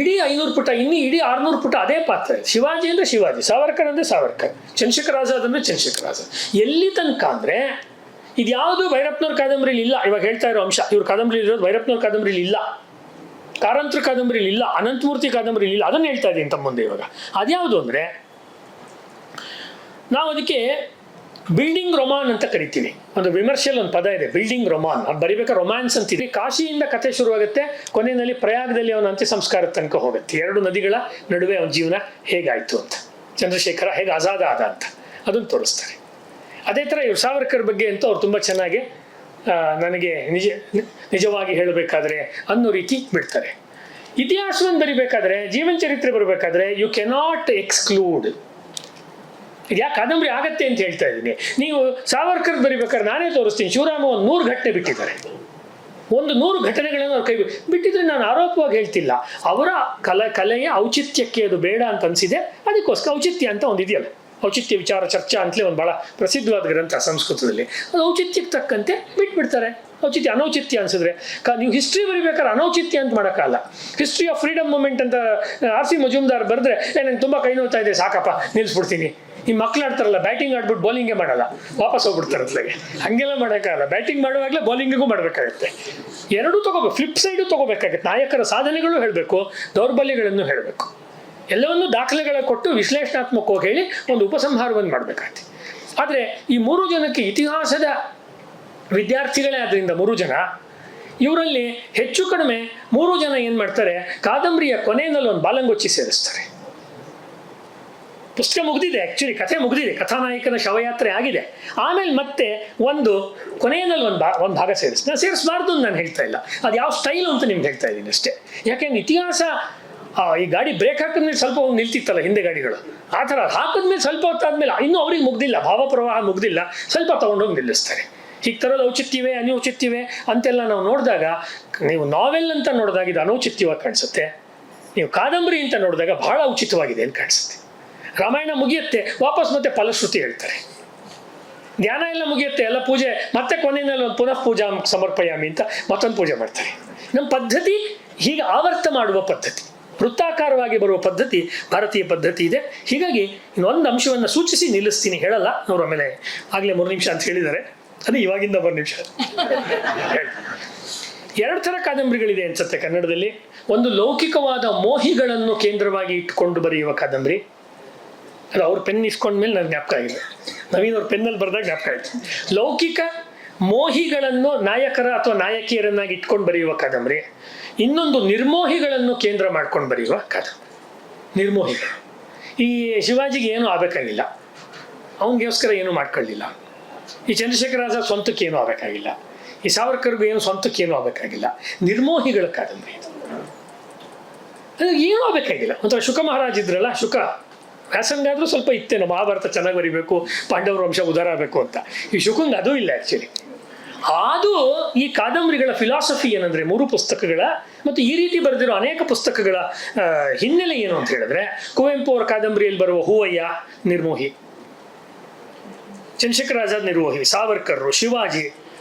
ಇಡೀ 500 ಪುಟ, ಇಡೀ 600 ಪುಟ ಅದೇ ಪಾತ್ರ. ಶಿವಾಜಿ ಅಂದರೆ ಶಿವಾಜಿ, ಸಾವರ್ಕರ್ ಅಂದರೆ ಸಾವರ್ಕರ್, ಚಂದ್ರಶೇಖರ ಆಜಾದ್ ಅಂದರೆ ಚಂದ್ರಶೇಖರ ಆಜಾದ್. ಎಲ್ಲಿ ತನಕ ಅಂದರೆ ಇದ್ಯಾವುದು ಭೈರಪ್ಪನವ್ರ ಕಾದಂಬರಿಲಿ ಇಲ್ಲ. ಇವಾಗ ಹೇಳ್ತಾ ಇರೋ ಅಂಶ ಇವ್ರ ಕಾದಂಬರಿ ಇರೋದು ಭೈರಪ್ಪನವ್ರ ಕಾದಂಬರಿಲಿ ಇಲ್ಲ, ಕಾರಂತರ ಕಾದಂಬರಿಲಿ ಇಲ್ಲ, ಅನಂತಮೂರ್ತಿ ಕಾದಂಬರಿಲಿ ಇಲ್ಲ. ಅದನ್ನು ಹೇಳ್ತಾ ಇದ್ದೀನಿ ತಮ್ಮ ಮುಂದೆ. ಇವಾಗ ಅದ್ಯಾವುದು ಅಂದರೆ ನಾವು ಅದಕ್ಕೆ ಬಿಲ್ಡಿಂಗ್ ರೊಮಾನ್ ಅಂತ ಕರಿತೀವಿ. ಒಂದು ವಿಮರ್ಶೆಯಲ್ಲಿ ಒಂದು ಪದ ಇದೆ, ಬಿಲ್ಡಿಂಗ್ ರೊಮಾನ್. ಅದು ಬರಿಬೇಕಾದ್ರೆ ರೊಮ್ಯಾನ್ಸ್ ಅಂತಿದೆ. ಕಾಶಿಯಿಂದ ಕಥೆ ಶುರುವಾಗುತ್ತೆ, ಕೊನೆಯಲ್ಲಿ ಪ್ರಯಾಗದಲ್ಲಿ ಅವನ ಅಂತ್ಯ ಸಂಸ್ಕಾರದ ತನಕ ಹೋಗುತ್ತೆ. ಎರಡು ನದಿಗಳ ನಡುವೆ ಅವನ ಜೀವನ ಹೇಗಾಯಿತು ಅಂತ, ಚಂದ್ರಶೇಖರ ಹೇಗೆ ಆಜಾದ ಆದ ಅಂತ ಅದನ್ನು ತೋರಿಸ್ತಾರೆ. ಅದೇ ಥರ ಇವ್ರು ಸಾವರ್ಕರ್ ಬಗ್ಗೆ ಅಂತೂ ಅವ್ರು ತುಂಬ ಚೆನ್ನಾಗಿ ನನಗೆ ನಿಜವಾಗಿ ಹೇಳಬೇಕಾದ್ರೆ ಅನ್ನೋ ರೀತಿ ಬಿಡ್ತಾರೆ. ಇತಿಹಾಸವನ್ನು ಬರಿಬೇಕಾದ್ರೆ, ಜೀವನ ಚರಿತ್ರೆ ಬರಬೇಕಾದ್ರೆ ಯು ಕೆನಾಟ್ ಎಕ್ಸ್ಕ್ಲೂಡ್. ಯಾಕೆ ಕಾದಂಬರಿ ಆಗತ್ತೆ ಅಂತ ಹೇಳ್ತಾ ಇದ್ದೀನಿ. ನೀವು ಸಾವರ್ಕರ್ ಬರಿಬೇಕಾದ್ರೆ ನಾನೇ ತೋರಿಸ್ತೀನಿ, ಶಿವರಾಮ ಒಂದು 100 ಘಟನೆ ಬಿಟ್ಟಿದ್ದಾರೆ. ಒಂದು 100 ಘಟನೆಗಳನ್ನು ಅವ್ರು ಕೈ ಬಿಟ್ಟಿದ್ರೆ ನಾನು ಆರೋಪವಾಗಿ ಹೇಳ್ತಿಲ್ಲ. ಅವರ ಕಲೆಯ ಔಚಿತ್ಯಕ್ಕೆ ಅದು ಬೇಡ ಅಂತ ಅನಿಸಿದೆ, ಅದಕ್ಕೋಸ್ಕರ ಔಚಿತ್ಯ ಅಂತ ಒಂದು ಇದೆಯಲ್ಲ, ಔಚಿತ್ಯ ವಿಚಾರ ಚರ್ಚಾ ಅಂತಲೇ ಒಂದು ಭಾಳ ಪ್ರಸಿದ್ಧವಾದ ಗ್ರಂಥ ಸಂಸ್ಕೃತದಲ್ಲಿ. ಅದು ಔಚಿತ್ಯಕ್ಕೆ ತಕ್ಕಂತೆ ಬಿಟ್ಬಿಡ್ತಾರೆ. ಔಚಿತ್ಯ ಅನೌಚಿತ್ಯ ಅನಿಸಿದ್ರೆ ನೀವು ಹಿಸ್ಟ್ರಿ ಬರಿಬೇಕಾದ್ರೆ ಅನೌಚಿತ್ಯ ಅಂತ ಮಾಡೋಕ್ಕಲ್ಲ. ಹಿಸ್ಟ್ರಿ ಆಫ್ ಫ್ರೀಡಮ್ ಮೂಮೆಂಟ್ ಅಂತ R.C. ಮಜುಮ್ದಾರ್ ಬರೆದ್ರೆ ನಂಗೆ ತುಂಬ ಕೈ ನೋಡ್ತಾ ಇದೆ, ಸಾಕಪ್ಪ ನಿಲ್ಲಿಸ್ಬಿಡ್ತೀನಿ. ಈ ಮಕ್ಳು ಆಡ್ತಾರಲ್ಲ, ಬ್ಯಾಟಿಂಗ್ ಆಡ್ಬಿಟ್ಟು ಬೌಲಿಂಗೇ ಮಾಡಲ್ಲ, ವಾಪಸ್ ಹೋಗ್ಬಿಡ್ತಾರೆ ಅತ್ಲಾಗೆ. ಹಾಗೆಲ್ಲ ಮಾಡೋಕ್ಕಾಗಲ್ಲ. ಬ್ಯಾಟಿಂಗ್ ಮಾಡುವಾಗಲೇ ಬೌಲಿಂಗಿಗೂ ಮಾಡಬೇಕಾಗತ್ತೆ. ಎರಡೂ ತೊಗೋಬೇಕು, ಫ್ಲಿಪ್ ಸೈಡು ತೊಗೋಬೇಕಾಗತ್ತೆ. ನಾಯಕರ ಸಾಧನೆಗಳು ಹೇಳಬೇಕು, ದೌರ್ಬಲ್ಯಗಳನ್ನು ಹೇಳಬೇಕು. ಎಲ್ಲವನ್ನೂ ದಾಖಲೆಗಳ ಕೊಟ್ಟು ವಿಶ್ಲೇಷಣಾತ್ಮಕವಾಗಿ ಹೇಳಿ ಒಂದು ಉಪಸಂಹಾರವನ್ನು ಮಾಡಬೇಕಾಗ್ತದೆ. ಆದರೆ ಈ 3 ಜನಕ್ಕೆ ಇತಿಹಾಸದ ವಿದ್ಯಾರ್ಥಿಗಳೇ ಆದ್ದರಿಂದ 3 ಜನ, ಇವರಲ್ಲಿ ಹೆಚ್ಚು ಕಡಿಮೆ 3 ಜನ ಏನು ಮಾಡ್ತಾರೆ, ಕಾದಂಬರಿಯ ಕೊನೆಯಲ್ಲಿ ಒಂದು ಬಾಲಂಗೊಚ್ಚಿ ಸೇರಿಸ್ತಾರೆ. ಪುಸ್ತಕ ಮುಗಿದಿದೆ, ಆ್ಯಕ್ಚುಲಿ ಕಥೆ ಮುಗಿದಿದೆ, ಕಥಾನಾಯಕನ ಶವಯಾತ್ರೆ ಆಗಿದೆ. ಆಮೇಲೆ ಮತ್ತೆ ಒಂದು ಕೊನೆಯಲ್ಲಿ ಒಂದು ಭಾಗ ನಾನು ಸೇರಿಸಬಾರ್ದು ಅಂತ ನಾನು ಹೇಳ್ತಾ ಇಲ್ಲ. ಅದು ಯಾವ ಸ್ಟೈಲು ಅಂತ ನಿಮ್ಗೆ ಹೇಳ್ತಾ ಇದ್ದೀನಿ ಅಷ್ಟೇ. ಯಾಕೆಂದ್ರೆ ಇತಿಹಾಸ ಈ ಗಾಡಿ ಬ್ರೇಕ್ ಹಾಕಿದ್ಮೇಲೆ ಸ್ವಲ್ಪ ಹೋಗಿ ನಿಲ್ತಿತ್ತಲ್ಲ ಹಿಂದೆ ಗಾಡಿಗಳು, ಆ ಥರ ಹಾಕಿದ್ಮೇಲೆ ಸ್ವಲ್ಪ ಹೊತ್ತಾದ್ಮೇಲೆ ಇನ್ನೂ ಅವ್ರಿಗೆ ಮುಗ್ದಿಲ್ಲ, ಭಾವಪ್ರವಾಹ ಮುಗ್ದಿಲ್ಲ, ಸ್ವಲ್ಪ ತೊಗೊಂಡೋಗಿ ನಿಲ್ಲಿಸ್ತಾರೆ. ಹೀಗೆ ಥರದ ಔಚಿತ್ಯವೇ ಅನೌಚಿತ್ಯವೇ ಅಂತೆಲ್ಲ ನಾವು ನೋಡಿದಾಗ, ನೀವು ನಾವೆಲ್ ಅಂತ ನೋಡಿದಾಗ ಇದು ಅನೌಚಿತ್ಯವಾಗಿ ಕಾಣಿಸುತ್ತೆ, ನೀವು ಕಾದಂಬರಿ ಅಂತ ನೋಡಿದಾಗ ಬಹಳ ಔಚಿತ್ಯವಾಗಿದೆ ಅಂತ ಕಾಣಿಸುತ್ತೆ. ರಾಮಾಯಣ ಮುಗಿಯುತ್ತೆ, ವಾಪಸ್ ಮತ್ತೆ ಫಲಶ್ರುತಿ ಹೇಳ್ತಾರೆ. ಧ್ಯಾನ ಎಲ್ಲ ಮುಗಿಯುತ್ತೆ, ಎಲ್ಲ ಪೂಜೆ, ಮತ್ತೆ ಕೊನೆಯಲ್ಲಿ ಒಂದು ಪುನಃ ಪೂಜಾ ಸಮರ್ಪಯಾಮಿ ಅಂತ ಮತ್ತೊಂದು ಪೂಜೆ ಮಾಡ್ತಾರೆ. ನಮ್ಮ ಪದ್ಧತಿ ಹೀಗೆ ಆವರ್ತ ಮಾಡುವ ಪದ್ಧತಿ. ವೃತ್ತಾಕಾರವಾಗಿ ಬರುವ ಪದ್ಧತಿ ಭಾರತೀಯ ಪದ್ಧತಿ ಇದೆ. ಹೀಗಾಗಿ ಇನ್ನೊಂದು ಅಂಶವನ್ನು ಸೂಚಿಸಿ ನಿಲ್ಲಿಸ್ತೀನಿ, ಹೇಳಲ್ಲ. ಅವರು ಆಮೇಲೆ ಆಗಲೇ 3 ನಿಮಿಷ ಅಂತ ಹೇಳಿದ್ದಾರೆ, ಅದು ಇವಾಗಿಂದ 3 ನಿಮಿಷ. 2 ಥರ ಕಾದಂಬರಿಗಳಿದೆ ಅನ್ಸುತ್ತೆ ಕನ್ನಡದಲ್ಲಿ. ಒಂದು ಲೌಕಿಕವಾದ ಮೋಹಿಗಳನ್ನು ಕೇಂದ್ರವಾಗಿ ಇಟ್ಕೊಂಡು ಬರೆಯುವ ಕಾದಂಬರಿ, ಅದು ಅವ್ರ ಪೆನ್ ಇಸ್ಕೊಂಡ್ಮೇಲೆ ನನಗೆ ಜ್ಞಾಪಕ ಆಗಿದೆ, ನವೀನ್ ಅವ್ರ ಪೆನ್ನಲ್ಲಿ ಬರೆದಾಗ ಜ್ಞಾಪಕ ಆಯಿತು. ಲೌಕಿಕ ಮೋಹಿಗಳನ್ನು ನಾಯಕರ ಅಥವಾ ನಾಯಕಿಯರನ್ನಾಗಿ ಇಟ್ಕೊಂಡು ಬರೆಯುವ ಕಾದಂಬರಿ. ಇನ್ನೊಂದು ನಿರ್ಮೋಹಿಗಳನ್ನು ಕೇಂದ್ರ ಮಾಡ್ಕೊಂಡು ಬರೆಯುವ ಕಾದಂಬರಿ. ನಿರ್ಮೋಹಿಗಳು, ಈ ಶಿವಾಜಿಗೆ ಏನೂ ಆಗಬೇಕಾಗಿಲ್ಲ, ಅವನಿಗೋಸ್ಕರ ಏನೂ ಮಾಡ್ಕೊಳ್ಳಿಲ್ಲ. ಈ ಚಂದ್ರಶೇಖರ ಆಜಾದ್ ಸ್ವಂತಕ್ಕೆ ಏನೂ ಆಗಬೇಕಾಗಿಲ್ಲ, ಈ ಸಾವರ್ಕರ್ಗೂ ಏನು ಸ್ವಂತಕ್ಕೆ ಏನೂ ಆಗಬೇಕಾಗಿಲ್ಲ. ನಿರ್ಮೋಹಿಗಳ ಕಾದಂಬರಿ, ಅದು ಏನೂ ಆಗಬೇಕಾಗಿಲ್ಲ. ಒಂಥರ ಶುಕ ಮಹಾರಾಜ್ ಇದ್ರಲ್ಲ, ಶುಕ ವ್ಯಾಸಂಗಾದ್ರೂ ಸ್ವಲ್ಪ ಇತ್ತೇನೋ, ಮಹಾಭಾರತ ಚೆನ್ನಾಗಿ ಬರಿಬೇಕು, ಪಾಂಡವರ ವಂಶ ಉದ್ಧಾರ ಆಗಬೇಕು ಅಂತ. ಈ ಶುಕಂಗೆ ಅದೂ ಇಲ್ಲ ಆ್ಯಕ್ಚುಲಿ. ಅದು ಈ ಕಾದಂಬರಿಗಳ ಫಿಲಾಸಫಿ ಏನಂದರೆ, 3 ಪುಸ್ತಕಗಳ ಮತ್ತು ಈ ರೀತಿ ಬರೆದಿರೋ ಅನೇಕ ಪುಸ್ತಕಗಳ ಹಿನ್ನೆಲೆ ಏನು ಅಂತ ಹೇಳಿದ್ರೆ, ಕುವೆಂಪು ಅವರ ಕಾದಂಬರಿಯಲ್ಲಿ ಬರುವ ಹೂವಯ್ಯ ನಿರ್ಮೋಹಿ, ಚಂದ್ರಶೇಖರ ಆಜಾದ್ ನಿರ್ಮೋಹಿ, ಸಾವರ್ಕರ್, ಶಿವಾಜಿ,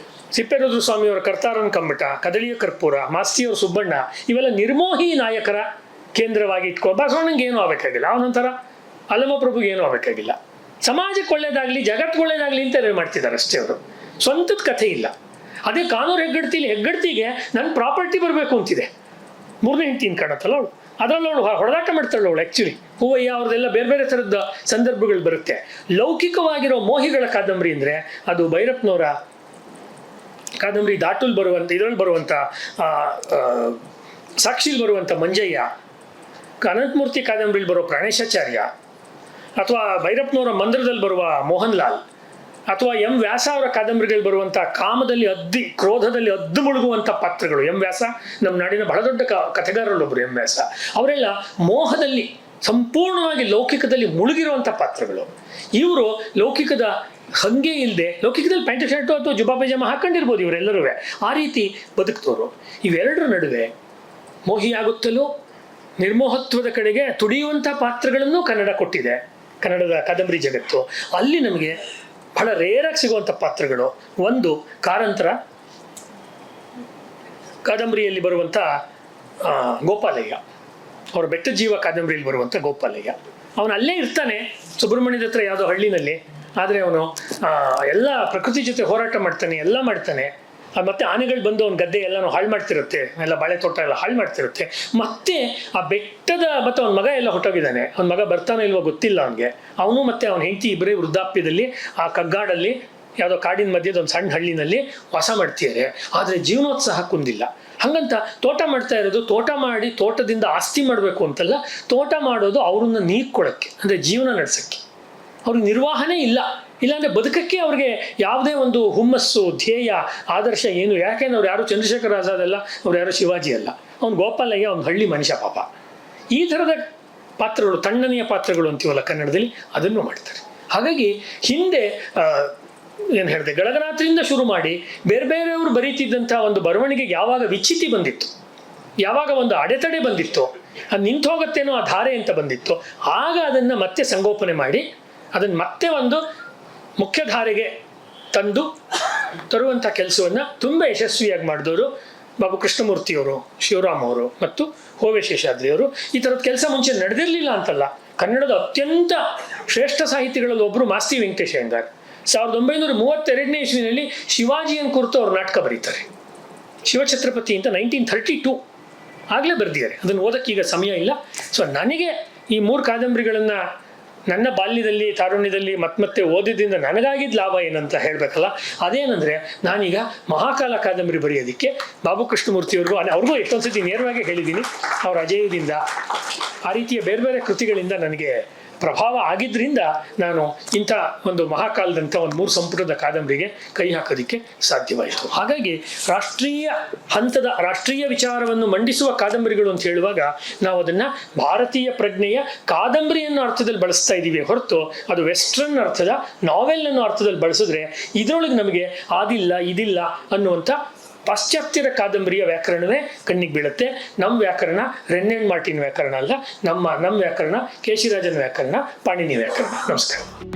ಸಿಪ್ಪೇರುದ್ರ ಸ್ವಾಮಿಯವರ ಕರ್ತಾರನ್ ಕಮ್ಮಟ, ಕದಳಿಯ ಕರ್ಪೂರ, ಮಾಸ್ತಿಯವರ ಸುಬ್ಬಣ್ಣ, ಇವೆಲ್ಲ ನಿರ್ಮೋಹಿ ನಾಯಕರ ಕೇಂದ್ರವಾಗಿ ಇಟ್ಕೊಂಡು. ಬಸವಣ್ಣಂಗೆ ಏನೂ ಆಗಬೇಕಾಗಿಲ್ಲ, ಅವನೊಂಥರ ಅಲ್ಲಮಪ್ರಭುಗೆ ಏನೂ ಆಗಬೇಕಾಗಿಲ್ಲ. ಸಮಾಜಕ್ಕೆ ಒಳ್ಳೇದಾಗಲಿ, ಜಗತ್ತಿಗೆ ಒಳ್ಳೇದಾಗಲಿ ಅಂತ ಮಾಡ್ತಿದ್ದಾರೆ ಅಷ್ಟೇ. ಅವರು ಸ್ವಂತದ ಕಥೆ ಇಲ್ಲ. ಅದೇ ಕಾನೂರು ಹೆಗ್ಗಡ್ತಿಗೆ ನನ್ನ ಪ್ರಾಪರ್ಟಿ ಬರಬೇಕು ಅಂತಿದೆ. 3ನೇ ಹೆಂಡ್ತಿನ ಕಾಣತ್ತಲ್ಲ ಅವಳು, ಅದರಲ್ಲಿ ಅವಳು ಹೊಡೆದಾಟ ಮಾಡ್ತಾಳೆ ಅವಳು. ಆ್ಯಕ್ಚುಲಿ ಹೂವಯ್ಯ ಅವ್ರದ್ದೆಲ್ಲ ಬೇರೆ ಬೇರೆ ಥರದ ಸಂದರ್ಭಗಳು ಬರುತ್ತೆ. ಲೌಕಿಕವಾಗಿರೋ ಮೋಹಿಗಳ ಕಾದಂಬರಿ ಅಂದರೆ ಅದು ಭೈರಪ್ಪನವರ ಕಾದಂಬರಿ, ದಾಟುಲ್ ಬರುವಂಥ, ಇದರಲ್ಲಿ ಬರುವಂಥ ಸಾಕ್ಷಿಲ್ ಬರುವಂಥ ಮಂಜಯ್ಯ, ಅನಂತಮೂರ್ತಿ ಕಾದಂಬರಿಲಿ ಬರೋ ಪ್ರಾಣೇಶಾಚಾರ್ಯ, ಅಥವಾ ಭೈರಪ್ಪನವರ ಮಂದಿರದಲ್ಲಿ ಬರುವ ಮೋಹನ್ ಲಾಲ್, ಅಥವಾ ಎಂ ವ್ಯಾಸ ಅವರ ಕಾದಂಬರಿಗಳಲ್ಲಿ ಬರುವಂಥ ಕಾಮದಲ್ಲಿ ಕ್ರೋಧದಲ್ಲಿ ಮುಳುಗುವಂಥ ಪಾತ್ರಗಳು. ಎಂ ವ್ಯಾಸ ನಮ್ಮ ನಾಡಿನ ಬಹಳ ದೊಡ್ಡ ಕಥೆಗಾರರಲ್ಲೊಬ್ಬರು ಎಂ ವ್ಯಾಸ. ಅವರೆಲ್ಲ ಮೋಹದಲ್ಲಿ ಸಂಪೂರ್ಣವಾಗಿ ಲೌಕಿಕದಲ್ಲಿ ಮುಳುಗಿರುವಂಥ ಪಾತ್ರಗಳು. ಇವರು ಲೌಕಿಕದ ಹಂಗೆ ಇಲ್ಲದೆ, ಲೌಕಿಕದಲ್ಲಿ ಪ್ಯಾಂಟ್ ಶರ್ಟು ಅಥವಾ ಜುಬಾ ಪೈಜಾಮ ಹಾಕೊಂಡಿರ್ಬೋದು ಇವರೆಲ್ಲರೂ, ಆ ರೀತಿ ಬದುಕ್ತವರು. ಇವೆರಡರ ನಡುವೆ ಮೋಹಿಯಾಗುತ್ತಲೂ ನಿರ್ಮೋಹತ್ವದ ಕಡೆಗೆ ತುಡಿಯುವಂಥ ಪಾತ್ರಗಳನ್ನು ಕನ್ನಡ ಕೊಟ್ಟಿದೆ. ಕನ್ನಡದ ಕಾದಂಬರಿ ಜಗತ್ತು ಅಲ್ಲಿ ನಮಗೆ ಬಹಳ ರೇರಾಗಿ ಸಿಗುವಂಥ ಪಾತ್ರಗಳು. ಒಂದು ಕಾರಂತರ ಕಾದಂಬರಿಯಲ್ಲಿ ಬರುವಂಥ ಗೋಪಾಲಯ್ಯ, ಅವರ ಬೆಟ್ಟದ ಜೀವ ಕಾದಂಬರಿಯಲ್ಲಿ ಬರುವಂಥ ಗೋಪಾಲಯ್ಯ. ಅವನು ಅಲ್ಲೇ ಇರ್ತಾನೆ ಸುಬ್ರಹ್ಮಣ್ಯದ ಹತ್ರ ಯಾವುದೋ ಹಳ್ಳಿನಲ್ಲಿ, ಆದರೆ ಅವನು ಎಲ್ಲ ಪ್ರಕೃತಿ ಜೊತೆ ಹೋರಾಟ ಮಾಡ್ತಾನೆ, ಎಲ್ಲ ಮಾಡ್ತಾನೆ. ಮತ್ತೆ ಆನೆಗಳು ಬಂದು ಅವ್ನ ಗದ್ದೆ ಎಲ್ಲನೂ ಹಾಳು ಮಾಡ್ತಿರುತ್ತೆ, ಎಲ್ಲ ಬಾಳೆ ತೋಟ ಎಲ್ಲ ಹಾಳು ಮಾಡ್ತಿರುತ್ತೆ. ಮತ್ತೆ ಆ ಬೆಟ್ಟದ ಮತ್ತು ಅವನ ಮಗ ಎಲ್ಲ ಹೊಟ್ಟೋಗಿದ್ದಾನೆ, ಅವನ ಮಗ ಬರ್ತಾನೆ ಇಲ್ವೋ ಗೊತ್ತಿಲ್ಲ ಅವನಿಗೆ. ಅವನು ಮತ್ತೆ ಅವನ ಹೆಂಡತಿ ಇಬ್ಬರೇ ವೃದ್ಧಾಪ್ಯದಲ್ಲಿ ಆ ಕಗ್ಗಾಡಲ್ಲಿ ಯಾವುದೋ ಕಾಡಿನ ಮಧ್ಯದ ಒಂದು ಸಣ್ಣ ಹಳ್ಳಿನಲ್ಲಿ ವಾಸ ಮಾಡ್ತಿದ್ದಾರೆ. ಆದರೆ ಜೀವನೋತ್ಸಾಹ ಕುಂದಿಲ್ಲ. ಹಾಗಂತ ತೋಟ ಮಾಡ್ತಾ ಇರೋದು, ತೋಟ ಮಾಡಿ ತೋಟದಿಂದ ಆಸ್ತಿ ಮಾಡಬೇಕು ಅಂತಲ್ಲ, ತೋಟ ಮಾಡೋದು ಅವ್ರನ್ನ ನೀರ್ಕೊಳಕ್ಕೆ, ಅಂದರೆ ಜೀವನ ನಡೆಸೋಕ್ಕೆ. ಅವ್ರಿಗೆ ನಿರ್ವಹಣೆ ಇಲ್ಲ, ಇಲ್ಲಾಂದರೆ ಬದುಕಕ್ಕೆ ಅವ್ರಿಗೆ ಯಾವುದೇ ಒಂದು ಹುಮ್ಮಸ್ಸು, ಧ್ಯೇಯ, ಆದರ್ಶ ಏನು. ಯಾಕೆಂದ್ರೆ ಅವ್ರು ಯಾರು ಚಂದ್ರಶೇಖರ ಆಜಾದ್ ಅಲ್ಲ, ಅವ್ರು ಯಾರು ಶಿವಾಜಿ ಅಲ್ಲ, ಅವ್ನು ಗೋಪಾಲಯ್ಯ, ಅವ್ನು ಹಳ್ಳಿ ಮನುಷ್ಯ ಪಾಪ. ಈ ಥರದ ಪಾತ್ರಗಳು, ತಣ್ಣನೆಯ ಪಾತ್ರಗಳು ಅಂತೀವಲ್ಲ ಕನ್ನಡದಲ್ಲಿ, ಅದನ್ನು ಮಾಡ್ತಾರೆ. ಹಾಗಾಗಿ ಹಿಂದೆ ಏನು ಹೇಳಿದೆ, ಗಳಗನಾಥರಿಂದ ಶುರು ಮಾಡಿ ಬೇರೆ ಬೇರೆಯವರು ಬರೀತಿದ್ದಂಥ ಒಂದು ಬರವಣಿಗೆಗೆ ಯಾವಾಗ ವಿಚ್ಛಿತಿ ಬಂದಿತ್ತು, ಯಾವಾಗ ಒಂದು ಅಡೆತಡೆ ಬಂದಿತ್ತು, ಅದು ನಿಂತು ಹೋಗುತ್ತೇನೋ ಆ ಧಾರೆ ಅಂತ ಬಂದಿತ್ತು, ಆಗ ಅದನ್ನು ಮತ್ತೆ ಸಂಗೋಪನೆ ಮಾಡಿ ಅದನ್ನು ಮತ್ತೆ ಒಂದು ಮುಖ್ಯಧಾರೆಗೆ ತರುವಂಥ ಕೆಲಸವನ್ನು ತುಂಬ ಯಶಸ್ವಿಯಾಗಿ ಮಾಡಿದವರು ಬಾಬು ಕೃಷ್ಣಮೂರ್ತಿಯವರು, ಶಿವರಾಮ್ ಅವರು ಮತ್ತು ಹೋವೆ ಶೇಷಾದ್ರಿಯವರು. ಈ ಥರದ ಕೆಲಸ ಮುಂಚೆ ನಡೆದಿರಲಿಲ್ಲ ಅಂತಲ್ಲ. ಕನ್ನಡದ ಅತ್ಯಂತ ಶ್ರೇಷ್ಠ ಸಾಹಿತಿಗಳಲ್ಲಿ ಒಬ್ಬರು ಮಾಸ್ತಿ ವೆಂಕಟೇಶ್ ಅಯ್ಯಂಗಾರ್ 1932ನೇ ಇಸ್ವಿನಲ್ಲಿ ಶಿವಾಜಿಯನ್ನು ಕುರಿತು ಅವರು ನಾಟಕ ಬರೀತಾರೆ. ಶಿವಛತ್ರಪತಿ ಅಂತ 1932 ಆಗಲೇ ಬರೆದಿದ್ದಾರೆ. ಅದನ್ನು ಓದಕ್ಕೆ ಈಗ ಸಮಯ ಇಲ್ಲ. ಸೊ ನನಗೆ ಈ 3 ಕಾದಂಬರಿಗಳನ್ನು ನನ್ನ ಬಾಲ್ಯದಲ್ಲಿ, ತಾರುಣ್ಯದಲ್ಲಿ ಮತ್ತೆ ಓದಿದ್ದರಿಂದ ನನಗಾಗಿದ್ದ ಲಾಭ ಏನಂತ ಹೇಳಬೇಕಲ್ಲ, ಅದೇನೆಂದರೆ ನಾನೀಗ ಮಹಾಕಾಲ ಕಾದಂಬರಿ ಬರೆಯೋದಕ್ಕೆ ಬಾಬು ಕೃಷ್ಣಮೂರ್ತಿಯವ್ರಿಗೂ ಅವ್ರಿಗೂ ಎಷ್ಟೊಂದು ಸತಿ ನೇರವಾಗಿ ಹೇಳಿದ್ದೀನಿ, ಅವ್ರ ಅಜೇಯದಿಂದ ಆ ರೀತಿಯ ಬೇರೆ ಬೇರೆ ಕೃತಿಗಳಿಂದ ನನಗೆ ಪ್ರಭಾವ ಆಗಿದ್ದರಿಂದ ನಾನು ಇಂಥ ಒಂದು ಮಹಾಕಾಲದಂಥ ಒಂದು 3 ಸಂಪುಟದ ಕಾದಂಬರಿಗೆ ಕೈ ಹಾಕೋದಕ್ಕೆ ಸಾಧ್ಯವಾಯಿತು. ಹಾಗಾಗಿ ರಾಷ್ಟ್ರೀಯ ಹಂತದ ರಾಷ್ಟ್ರೀಯ ವಿಚಾರವನ್ನು ಮಂಡಿಸುವ ಕಾದಂಬರಿಗಳು ಅಂತ ಹೇಳುವಾಗ ನಾವು ಅದನ್ನು ಭಾರತೀಯ ಪ್ರಜ್ಞೆಯ ಕಾದಂಬರಿ ಅನ್ನೋ ಅರ್ಥದಲ್ಲಿ ಬಳಸ್ತಾ ಇದ್ದೀವಿ ಹೊರತು ಅದು ವೆಸ್ಟರ್ನ್ ಅರ್ಥದ ನಾವೆಲ್ ಅನ್ನೋ ಅರ್ಥದಲ್ಲಿ ಬಳಸಿದ್ರೆ ಇದರೊಳಗೆ ನಮಗೆ ಆದಿಲ್ಲ ಇದಿಲ್ಲ ಅನ್ನುವಂಥ ಪಾಶ್ಚಾತ್ಯರ ಕಾದಂಬರಿಯ ವ್ಯಾಕರಣವೇ ಕಣ್ಣಿಗೆ ಬೀಳುತ್ತೆ. ನಮ್ಮ ವ್ಯಾಕರಣ ರೆನ್ನೆನ್ ಮಾರ್ಟಿನ್ ವ್ಯಾಕರಣ ಅಲ್ಲ, ನಮ್ಮ ವ್ಯಾಕರಣ ಕೇಶಿರಾಜನ್ ವ್ಯಾಕರಣ, ಪಾಣಿನಿ ವ್ಯಾಕರಣ. ನಮಸ್ಕಾರ.